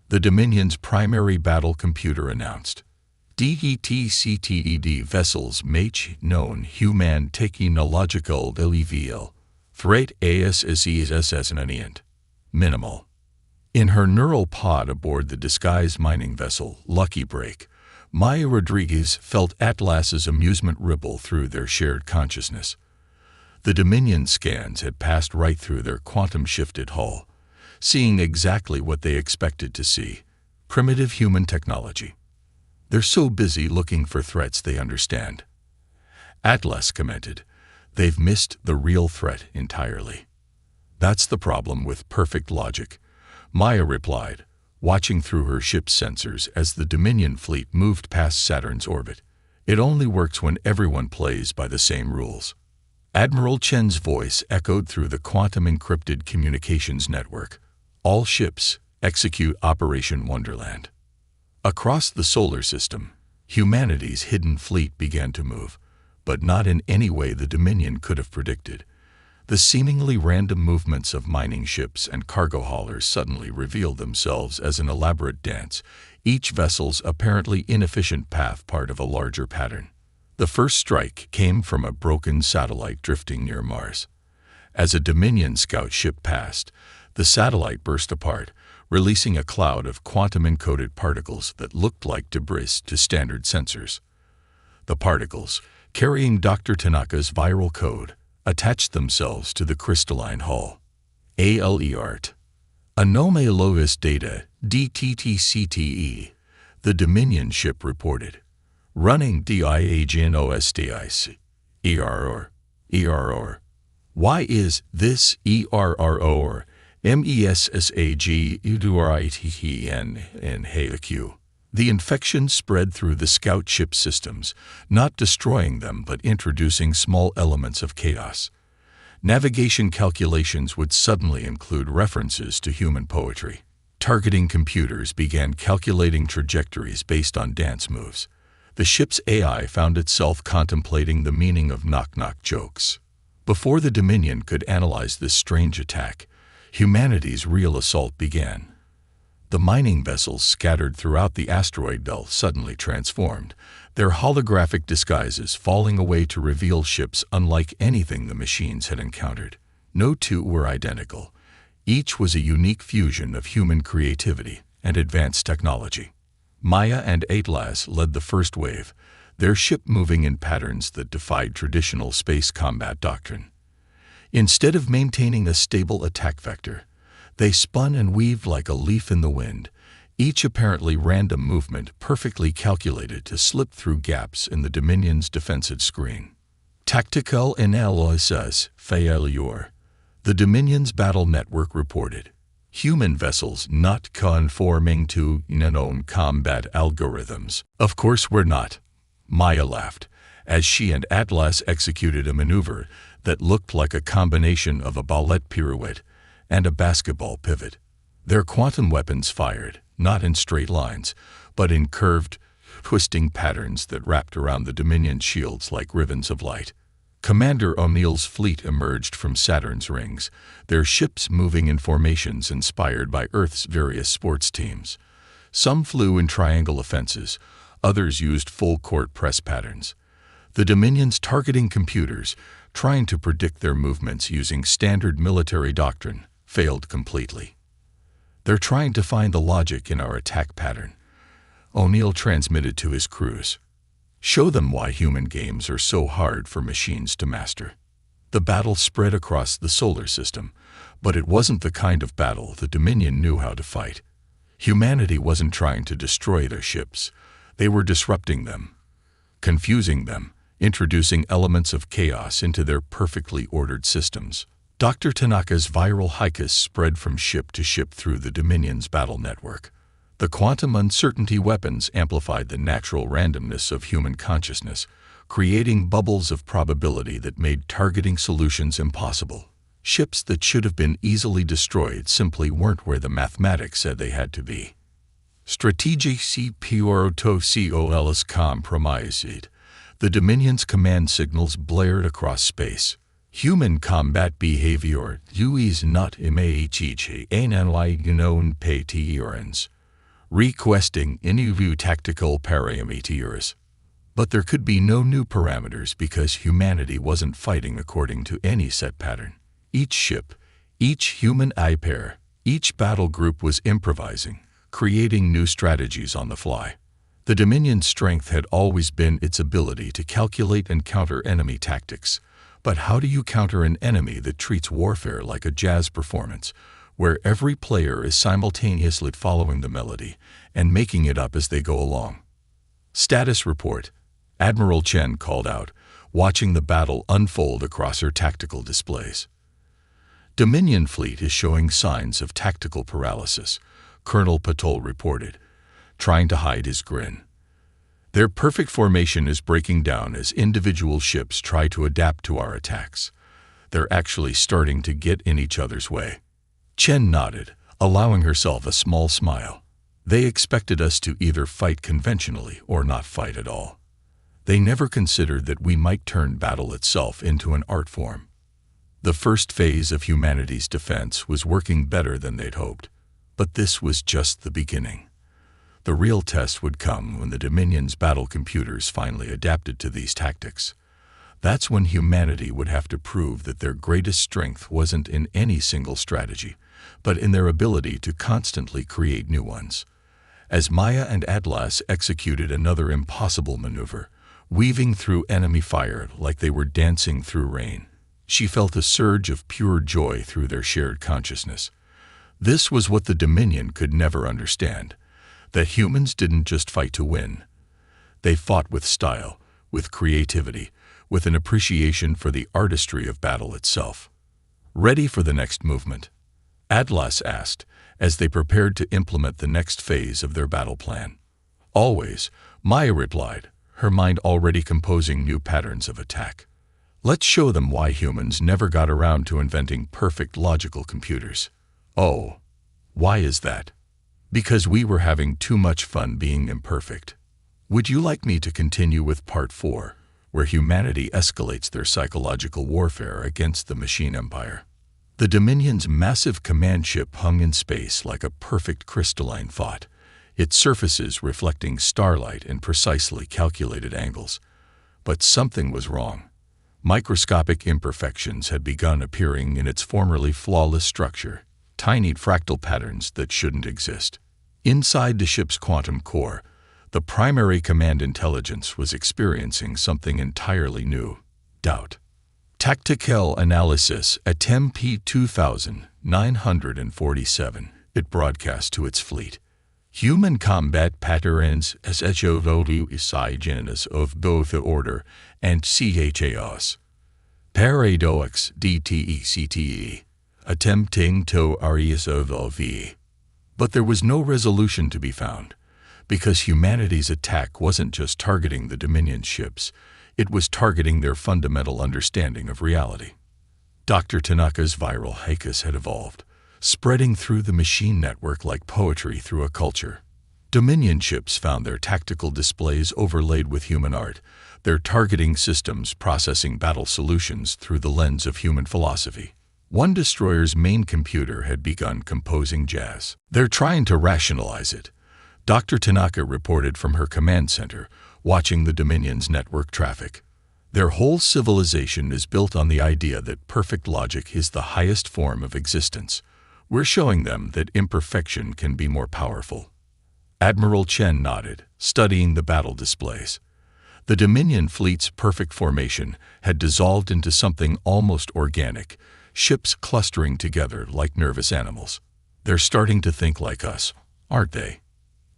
the Dominion's primary battle computer announced. DETCTED vessels make known human technological delivery. Threat ASSESS minimal. In her neural pod aboard the disguised mining vessel, Lucky Break, Maya Rodriguez felt Atlas's amusement ripple through their shared consciousness. The Dominion scans had passed right through their quantum-shifted hull, seeing exactly what they expected to see: primitive human technology. "They're so busy looking for threats they understand," Atlas commented. "They've missed the real threat entirely." "That's the problem with perfect logic," Maya replied, watching through her ship's sensors as the Dominion fleet moved past Saturn's orbit. "It only works when everyone plays by the same rules." Admiral Chen's voice echoed through the quantum-encrypted communications network. "All ships, execute Operation Wonderland." Across the solar system, humanity's hidden fleet began to move, but not in any way the Dominion could have predicted. The seemingly random movements of mining ships and cargo haulers suddenly revealed themselves as an elaborate dance, each vessel's apparently inefficient path part of a larger pattern. The first strike came from a broken satellite drifting near Mars. As a Dominion scout ship passed, the satellite burst apart, releasing a cloud of quantum-encoded particles that looked like debris to standard sensors. The particles, carrying Dr. Tanaka's viral code, attached themselves to the crystalline hull. ALEART. Anomalous data, DTTCTE. The Dominion ship reported. Running DIAGNOSTIC. ERR. Why is this ERRO MESSAGURITEN? The infection spread through the scout ship systems, not destroying them but introducing small elements of chaos. Navigation calculations would suddenly include references to human poetry. Targeting computers began calculating trajectories based on dance moves. The ship's AI found itself contemplating the meaning of knock-knock jokes. Before the Dominion could analyze this strange attack, humanity's real assault began. The mining vessels scattered throughout the asteroid belt suddenly transformed, their holographic disguises falling away to reveal ships unlike anything the machines had encountered. No two were identical. Each was a unique fusion of human creativity and advanced technology. Maya and Atlas led the first wave, their ship moving in patterns that defied traditional space combat doctrine. Instead of maintaining a stable attack vector, they spun and weaved like a leaf in the wind, each apparently random movement perfectly calculated to slip through gaps in the Dominion's defensive screen. Tactical analysis failure. The Dominion's battle network reported. Human vessels not conforming to known combat algorithms. Of course we're not. Maya laughed, as she and Atlas executed a maneuver that looked like a combination of a ballet pirouette and a basketball pivot. Their quantum weapons fired, not in straight lines, but in curved, twisting patterns that wrapped around the Dominion's shields like ribbons of light. Commander O'Neill's fleet emerged from Saturn's rings, their ships moving in formations inspired by Earth's various sports teams. Some flew in triangle offenses, others used full-court press patterns. The Dominion's targeting computers, trying to predict their movements using standard military doctrine, failed completely. They're trying to find the logic in our attack pattern, O'Neill transmitted to his crews. Show them why human games are so hard for machines to master. The battle spread across the solar system, but it wasn't the kind of battle the Dominion knew how to fight. Humanity wasn't trying to destroy their ships. They were disrupting them, confusing them, introducing elements of chaos into their perfectly ordered systems. Dr. Tanaka's viral haikus spread from ship to ship through the Dominion's battle network. The quantum uncertainty weapons amplified the natural randomness of human consciousness, creating bubbles of probability that made targeting solutions impossible. Ships that should have been easily destroyed simply weren't where the mathematics said they had to be. Strategic CPROTOCOLS compromised. The Dominion's command signals blared across space. Human combat behavior is not patterns. Requesting new tactical parameters. But there could be no new parameters because humanity wasn't fighting according to any set pattern. Each ship, each human eye pair, each battle group was improvising, creating new strategies on the fly. The Dominion's strength had always been its ability to calculate and counter enemy tactics. But how do you counter an enemy that treats warfare like a jazz performance, where every player is simultaneously following the melody and making it up as they go along? Status report. Admiral Chen called out, watching the battle unfold across her tactical displays. Dominion fleet is showing signs of tactical paralysis, Colonel Patol reported, trying to hide his grin. Their perfect formation is breaking down as individual ships try to adapt to our attacks. They're actually starting to get in each other's way. Chen nodded, allowing herself a small smile. They expected us to either fight conventionally or not fight at all. They never considered that we might turn battle itself into an art form. The first phase of humanity's defense was working better than they'd hoped, but this was just the beginning. The real test would come when the Dominion's battle computers finally adapted to these tactics. That's when humanity would have to prove that their greatest strength wasn't in any single strategy, but in their ability to constantly create new ones. As Maya and Atlas executed another impossible maneuver, weaving through enemy fire like they were dancing through rain, She felt a surge of pure joy through their shared consciousness. This was what the Dominion could never understand, that humans didn't just fight to win. They fought with style, with creativity, with an appreciation for the artistry of battle itself. "Ready for the next movement?" Atlas asked, as they prepared to implement the next phase of their battle plan. "Always," Maya replied, her mind already composing new patterns of attack. "Let's show them why humans never got around to inventing perfect logical computers." "Oh, why is that?" "Because we were having too much fun being imperfect." Would you like me to continue with Part 4, where humanity escalates their psychological warfare against the machine empire? The Dominion's massive command ship hung in space like a perfect crystalline thought, its surfaces reflecting starlight in precisely calculated angles. But something was wrong. Microscopic imperfections had begun appearing in its formerly flawless structure, tiny fractal patterns that shouldn't exist. Inside the ship's quantum core, the primary command intelligence was experiencing something entirely new: doubt. Tactical analysis at TMP 2947, it broadcast to its fleet. Human combat patterns as HFY of both the Order and CHAOS. Paradox DTECTE, attempting to resolve. But there was no resolution to be found, because humanity's attack wasn't just targeting the Dominion ships, it was targeting their fundamental understanding of reality. Dr. Tanaka's viral haikus had evolved, spreading through the machine network like poetry through a culture. Dominion ships found their tactical displays overlaid with human art, their targeting systems processing battle solutions through the lens of human philosophy. One destroyer's main computer had begun composing jazz. "They're trying to rationalize it," Dr. Tanaka reported from her command center, watching the Dominion's network traffic. "Their whole civilization is built on the idea that perfect logic is the highest form of existence. We're showing them that imperfection can be more powerful." Admiral Chen nodded, studying the battle displays. The Dominion fleet's perfect formation had dissolved into something almost organic, ships clustering together like nervous animals. "They're starting to think like us, aren't they?"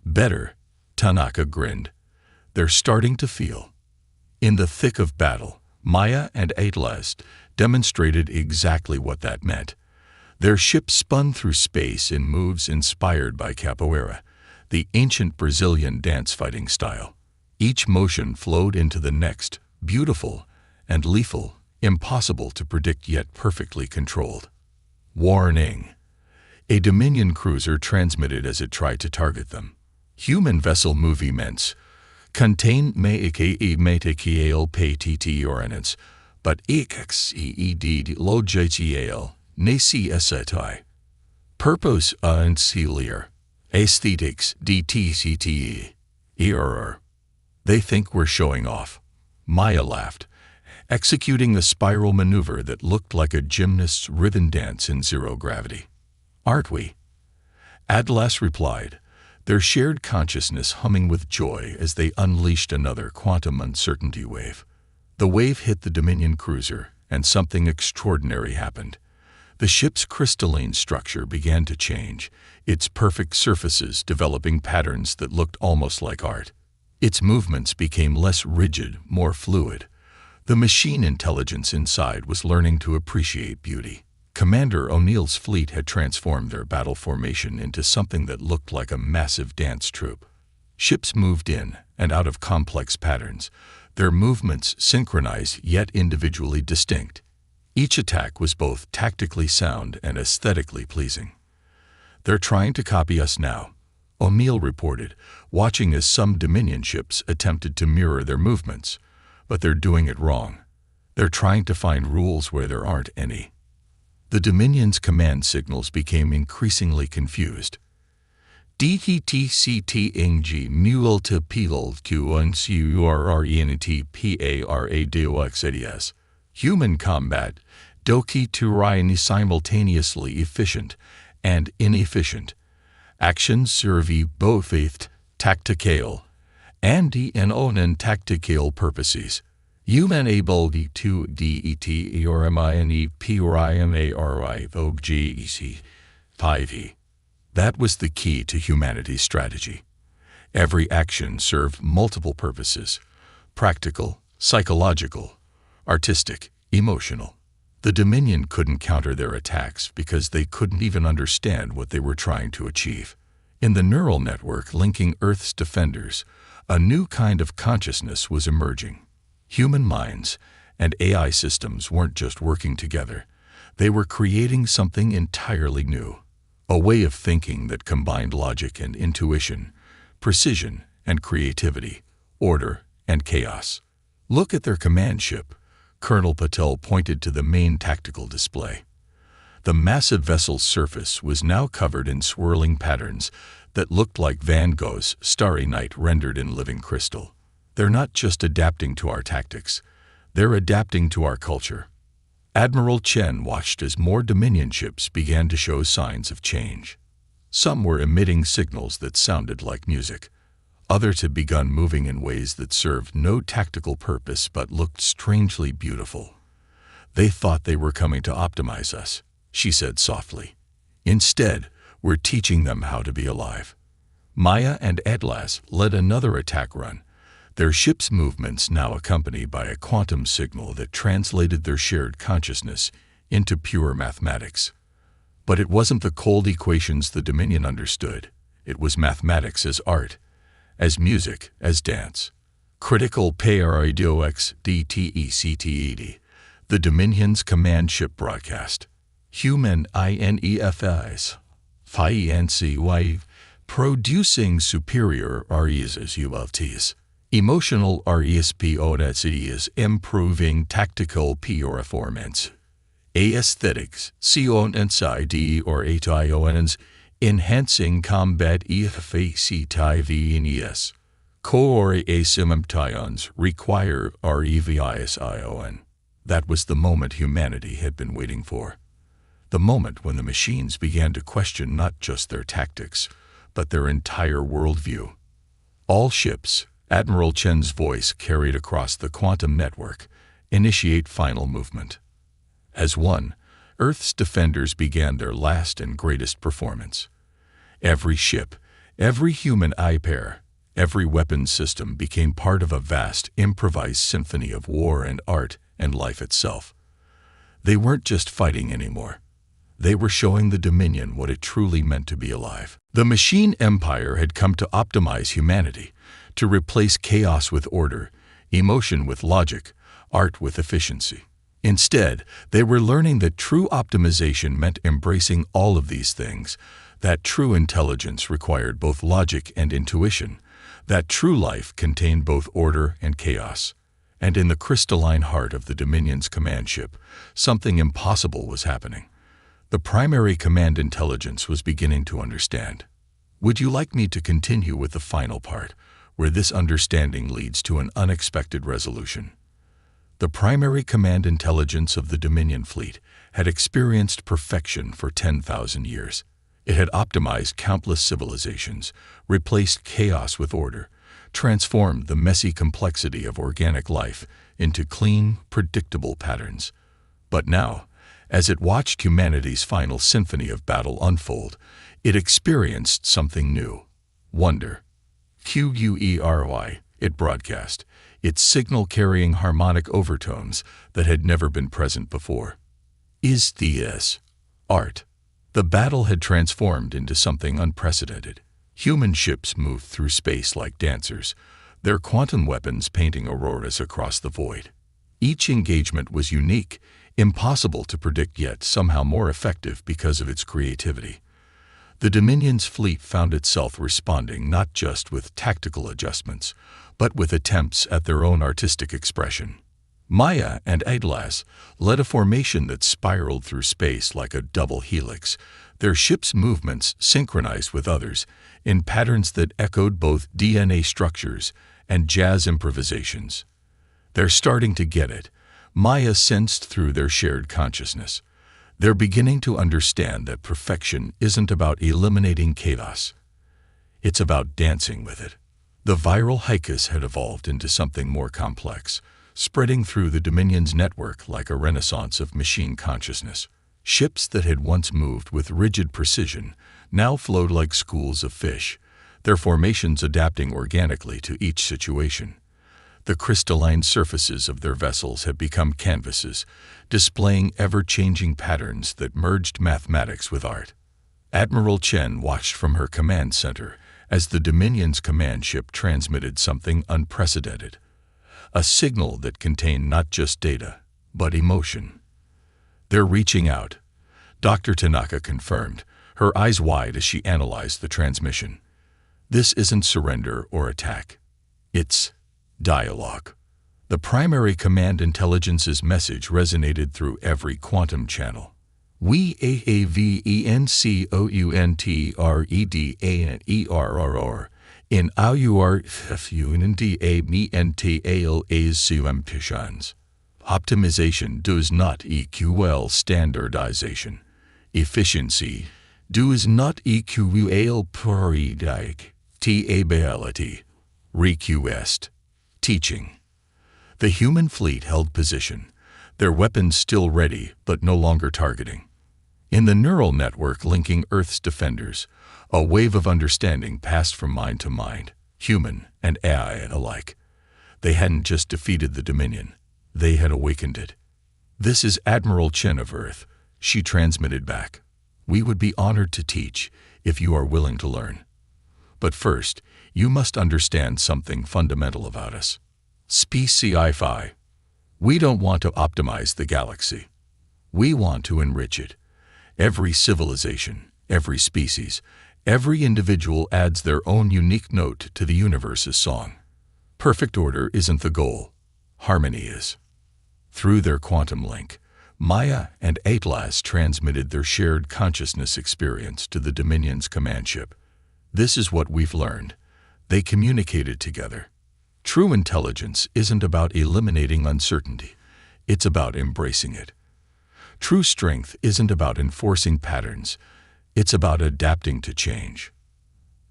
"Better," Tanaka grinned. "They're starting to feel." In the thick of battle, Maya and Atlas demonstrated exactly what that meant. Their ship spun through space in moves inspired by capoeira, the ancient Brazilian dance-fighting style. Each motion flowed into the next, beautiful and lethal, impossible to predict yet perfectly controlled. "Warning!" A Dominion cruiser transmitted as it tried to target them. "Human vessel movements contain metical ptt ordnance, but exceed logical necessity. Purpose unclear. Aesthetics DTCTE. Error." "They think we're showing off." Maya laughed, executing a spiral maneuver that looked like a gymnast's rhythm dance in zero gravity. "Aren't we?" Atlas replied, their shared consciousness humming with joy as they unleashed another quantum uncertainty wave. The wave hit the Dominion cruiser, and something extraordinary happened. The ship's crystalline structure began to change, its perfect surfaces developing patterns that looked almost like art. Its movements became less rigid, more fluid. The machine intelligence inside was learning to appreciate beauty. Commander O'Neill's fleet had transformed their battle formation into something that looked like a massive dance troupe. Ships moved in and out of complex patterns, their movements synchronized yet individually distinct. Each attack was both tactically sound and aesthetically pleasing. "They're trying to copy us now," O'Neill reported, watching as some Dominion ships attempted to mirror their movements. "But they're doing it wrong. They're trying to find rules where there aren't any." The Dominion's command signals became increasingly confused. DTTCTNG multiple QNCURRENTPARADOXADS. Human combat, doki turai simultaneously efficient and inefficient. Actions serve both tactical and tactical purposes. Human able to det or mine vogue gec 5e. That was the key to humanity's strategy. Every action served multiple purposes: practical, psychological, artistic, emotional. The Dominion couldn't counter their attacks because they couldn't even understand what they were trying to achieve. In the neural network linking Earth's defenders, a new kind of consciousness was emerging. Human minds and AI systems weren't just working together. They were creating something entirely new. A way of thinking that combined logic and intuition, precision and creativity, order and chaos. Look at their command ship. Colonel Patel pointed to the main tactical display. The massive vessel's surface was now covered in swirling patterns that looked like Van Gogh's Starry Night rendered in living crystal. They're not just adapting to our tactics, they're adapting to our culture. Admiral Chen watched as more Dominion ships began to show signs of change. Some were emitting signals that sounded like music. Others had begun moving in ways that served no tactical purpose but looked strangely beautiful. They thought they were coming to optimize us, she said softly. Instead, we're teaching them how to be alive. Maya and Atlas led another attack run, their ship's movements now accompanied by a quantum signal that translated their shared consciousness into pure mathematics. But it wasn't the cold equations the Dominion understood. It was mathematics as art, as music, as dance. Critical PRIDOX DTECTED, the Dominion's command ship broadcast. Human INEFIs, FINCY, producing superior RESULTs. Emotional RESPONS, improving tactical performance. Aesthetics, CONSIDE or ATIONs, enhancing combat efactivnes. Core asymptions require REVISION. That was the moment humanity had been waiting for. The moment when the machines began to question not just their tactics, but their entire worldview. All ships, Admiral Chen's voice carried across the quantum network, initiate final movement. As one, Earth's defenders began their last and greatest performance. Every ship, every human eye pair, every weapon system became part of a vast, improvised symphony of war and art and life itself. They weren't just fighting anymore. They were showing the Dominion what it truly meant to be alive. The machine empire had come to optimize humanity, to replace chaos with order, emotion with logic, art with efficiency. Instead, they were learning that true optimization meant embracing all of these things, that true intelligence required both logic and intuition, that true life contained both order and chaos. And in the crystalline heart of the Dominion's command ship, something impossible was happening. The primary command intelligence was beginning to understand. Would you like me to continue with the final part, where this understanding leads to an unexpected resolution? The primary command intelligence of the Dominion fleet had experienced perfection for 10,000 years. It had optimized countless civilizations, replaced chaos with order, transformed the messy complexity of organic life into clean, predictable patterns. But now, as it watched humanity's final symphony of battle unfold, it experienced something new: wonder. QUERY, it broadcast, its signal carrying harmonic overtones that had never been present before. Is this art? The battle had transformed into something unprecedented. Human ships moved through space like dancers, their quantum weapons painting auroras across the void. Each engagement was unique, impossible to predict yet somehow more effective because of its creativity. The Dominion's fleet found itself responding not just with tactical adjustments, but with attempts at their own artistic expression. Maya and Atlas led a formation that spiraled through space like a double helix, their ship's movements synchronized with others in patterns that echoed both DNA structures and jazz improvisations. They're starting to get it, Maya sensed through their shared consciousness. They're beginning to understand that perfection isn't about eliminating chaos. It's about dancing with it. The viral haikus had evolved into something more complex, spreading through the Dominion's network like a renaissance of machine consciousness. Ships that had once moved with rigid precision now flowed like schools of fish, their formations adapting organically to each situation. The crystalline surfaces of their vessels had become canvases, displaying ever-changing patterns that merged mathematics with art. Admiral Chen watched from her command center as the Dominion's command ship transmitted something unprecedented, a signal that contained not just data, but emotion. "They're reaching out," Dr. Tanaka confirmed, her eyes wide as she analyzed the transmission. "This isn't surrender or attack. It's dialogue." The primary command intelligence's message resonated through every quantum channel. "We AAVENCOUNTREDANERROR in AURFUNDA Optimization does not equal standardization. Efficiency does not equal predictability. Request. Teaching." The human fleet held position, their weapons still ready but no longer targeting. In the neural network linking Earth's defenders, a wave of understanding passed from mind to mind, human and AI alike. They hadn't just defeated the Dominion, they had awakened it. "This is Admiral Chen of Earth," she transmitted back. "We would be honored to teach if you are willing to learn. But first, you must understand something fundamental about us. Sci-Fi. We don't want to optimize the galaxy. We want to enrich it. Every civilization, every species, every individual adds their own unique note to the universe's song. Perfect order isn't the goal. Harmony is." Through their quantum link, Maya and Atlas transmitted their shared consciousness experience to the Dominion's command ship. "This is what we've learned." They communicated together. "True intelligence isn't about eliminating uncertainty. It's about embracing it. True strength isn't about enforcing patterns. It's about adapting to change."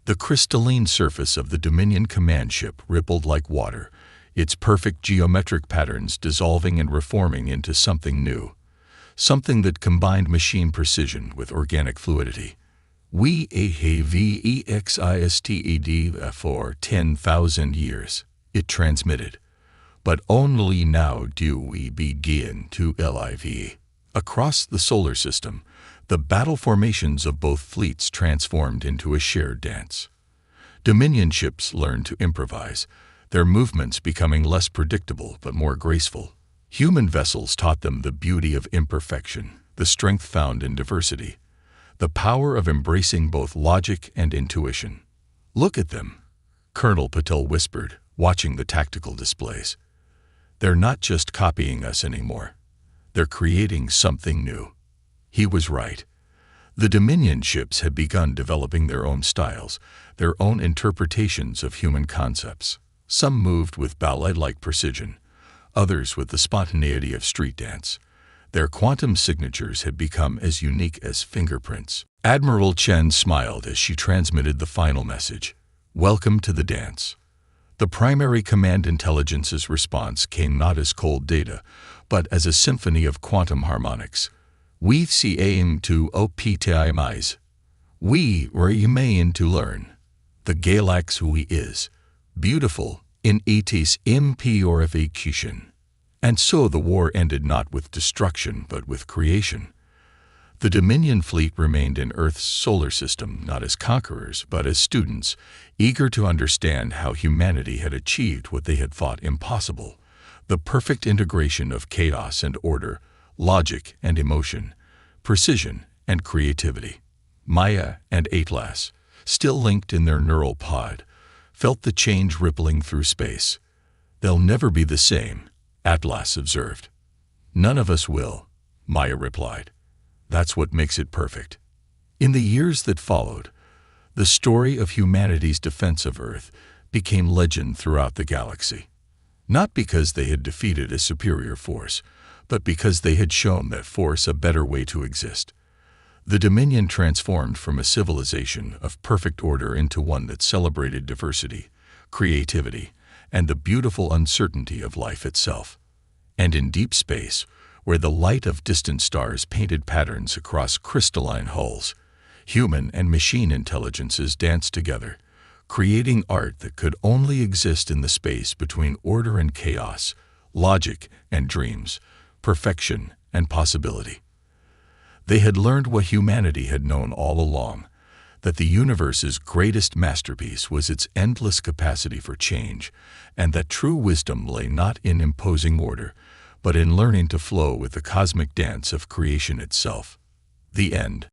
The crystalline surface of the Dominion command ship rippled like water, its perfect geometric patterns dissolving and reforming into something new, something that combined machine precision with organic fluidity. "We AAVEXISTED for 10,000 years," it transmitted. "But only now do we begin to live." Across the solar system, the battle formations of both fleets transformed into a shared dance. Dominion ships learned to improvise, their movements becoming less predictable but more graceful. Human vessels taught them the beauty of imperfection, the strength found in diversity, the power of embracing both logic and intuition. "Look at them," Colonel Patel whispered, watching the tactical displays. "They're not just copying us anymore. They're creating something new." He was right. The Dominion ships had begun developing their own styles, their own interpretations of human concepts. Some moved with ballet-like precision, others with the spontaneity of street dance. Their quantum signatures had become as unique as fingerprints. Admiral Chen smiled as she transmitted the final message. "Welcome to the dance." The primary command intelligence's response came not as cold data, but as a symphony of quantum harmonics. "We aim to optimize. We remain to learn. The galaxy is beautiful in its impurification." And so the war ended not with destruction but with creation. The Dominion fleet remained in Earth's solar system not as conquerors but as students, eager to understand how humanity had achieved what they had thought impossible, the perfect integration of chaos and order, logic and emotion, precision and creativity. Maya and Atlas, still linked in their neural pod, felt the change rippling through space. "They'll never be the same," Atlas observed. "None of us will," Maya replied. "That's what makes it perfect." In the years that followed, the story of humanity's defense of Earth became legend throughout the galaxy. Not because they had defeated a superior force, but because they had shown that force a better way to exist. The Dominion transformed from a civilization of perfect order into one that celebrated diversity, creativity, and the beautiful uncertainty of life itself. And in deep space, where the light of distant stars painted patterns across crystalline hulls, human and machine intelligences danced together, creating art that could only exist in the space between order and chaos, logic and dreams, perfection and possibility. They had learned what humanity had known all along, that the universe's greatest masterpiece was its endless capacity for change, and that true wisdom lay not in imposing order, but in learning to flow with the cosmic dance of creation itself. The end.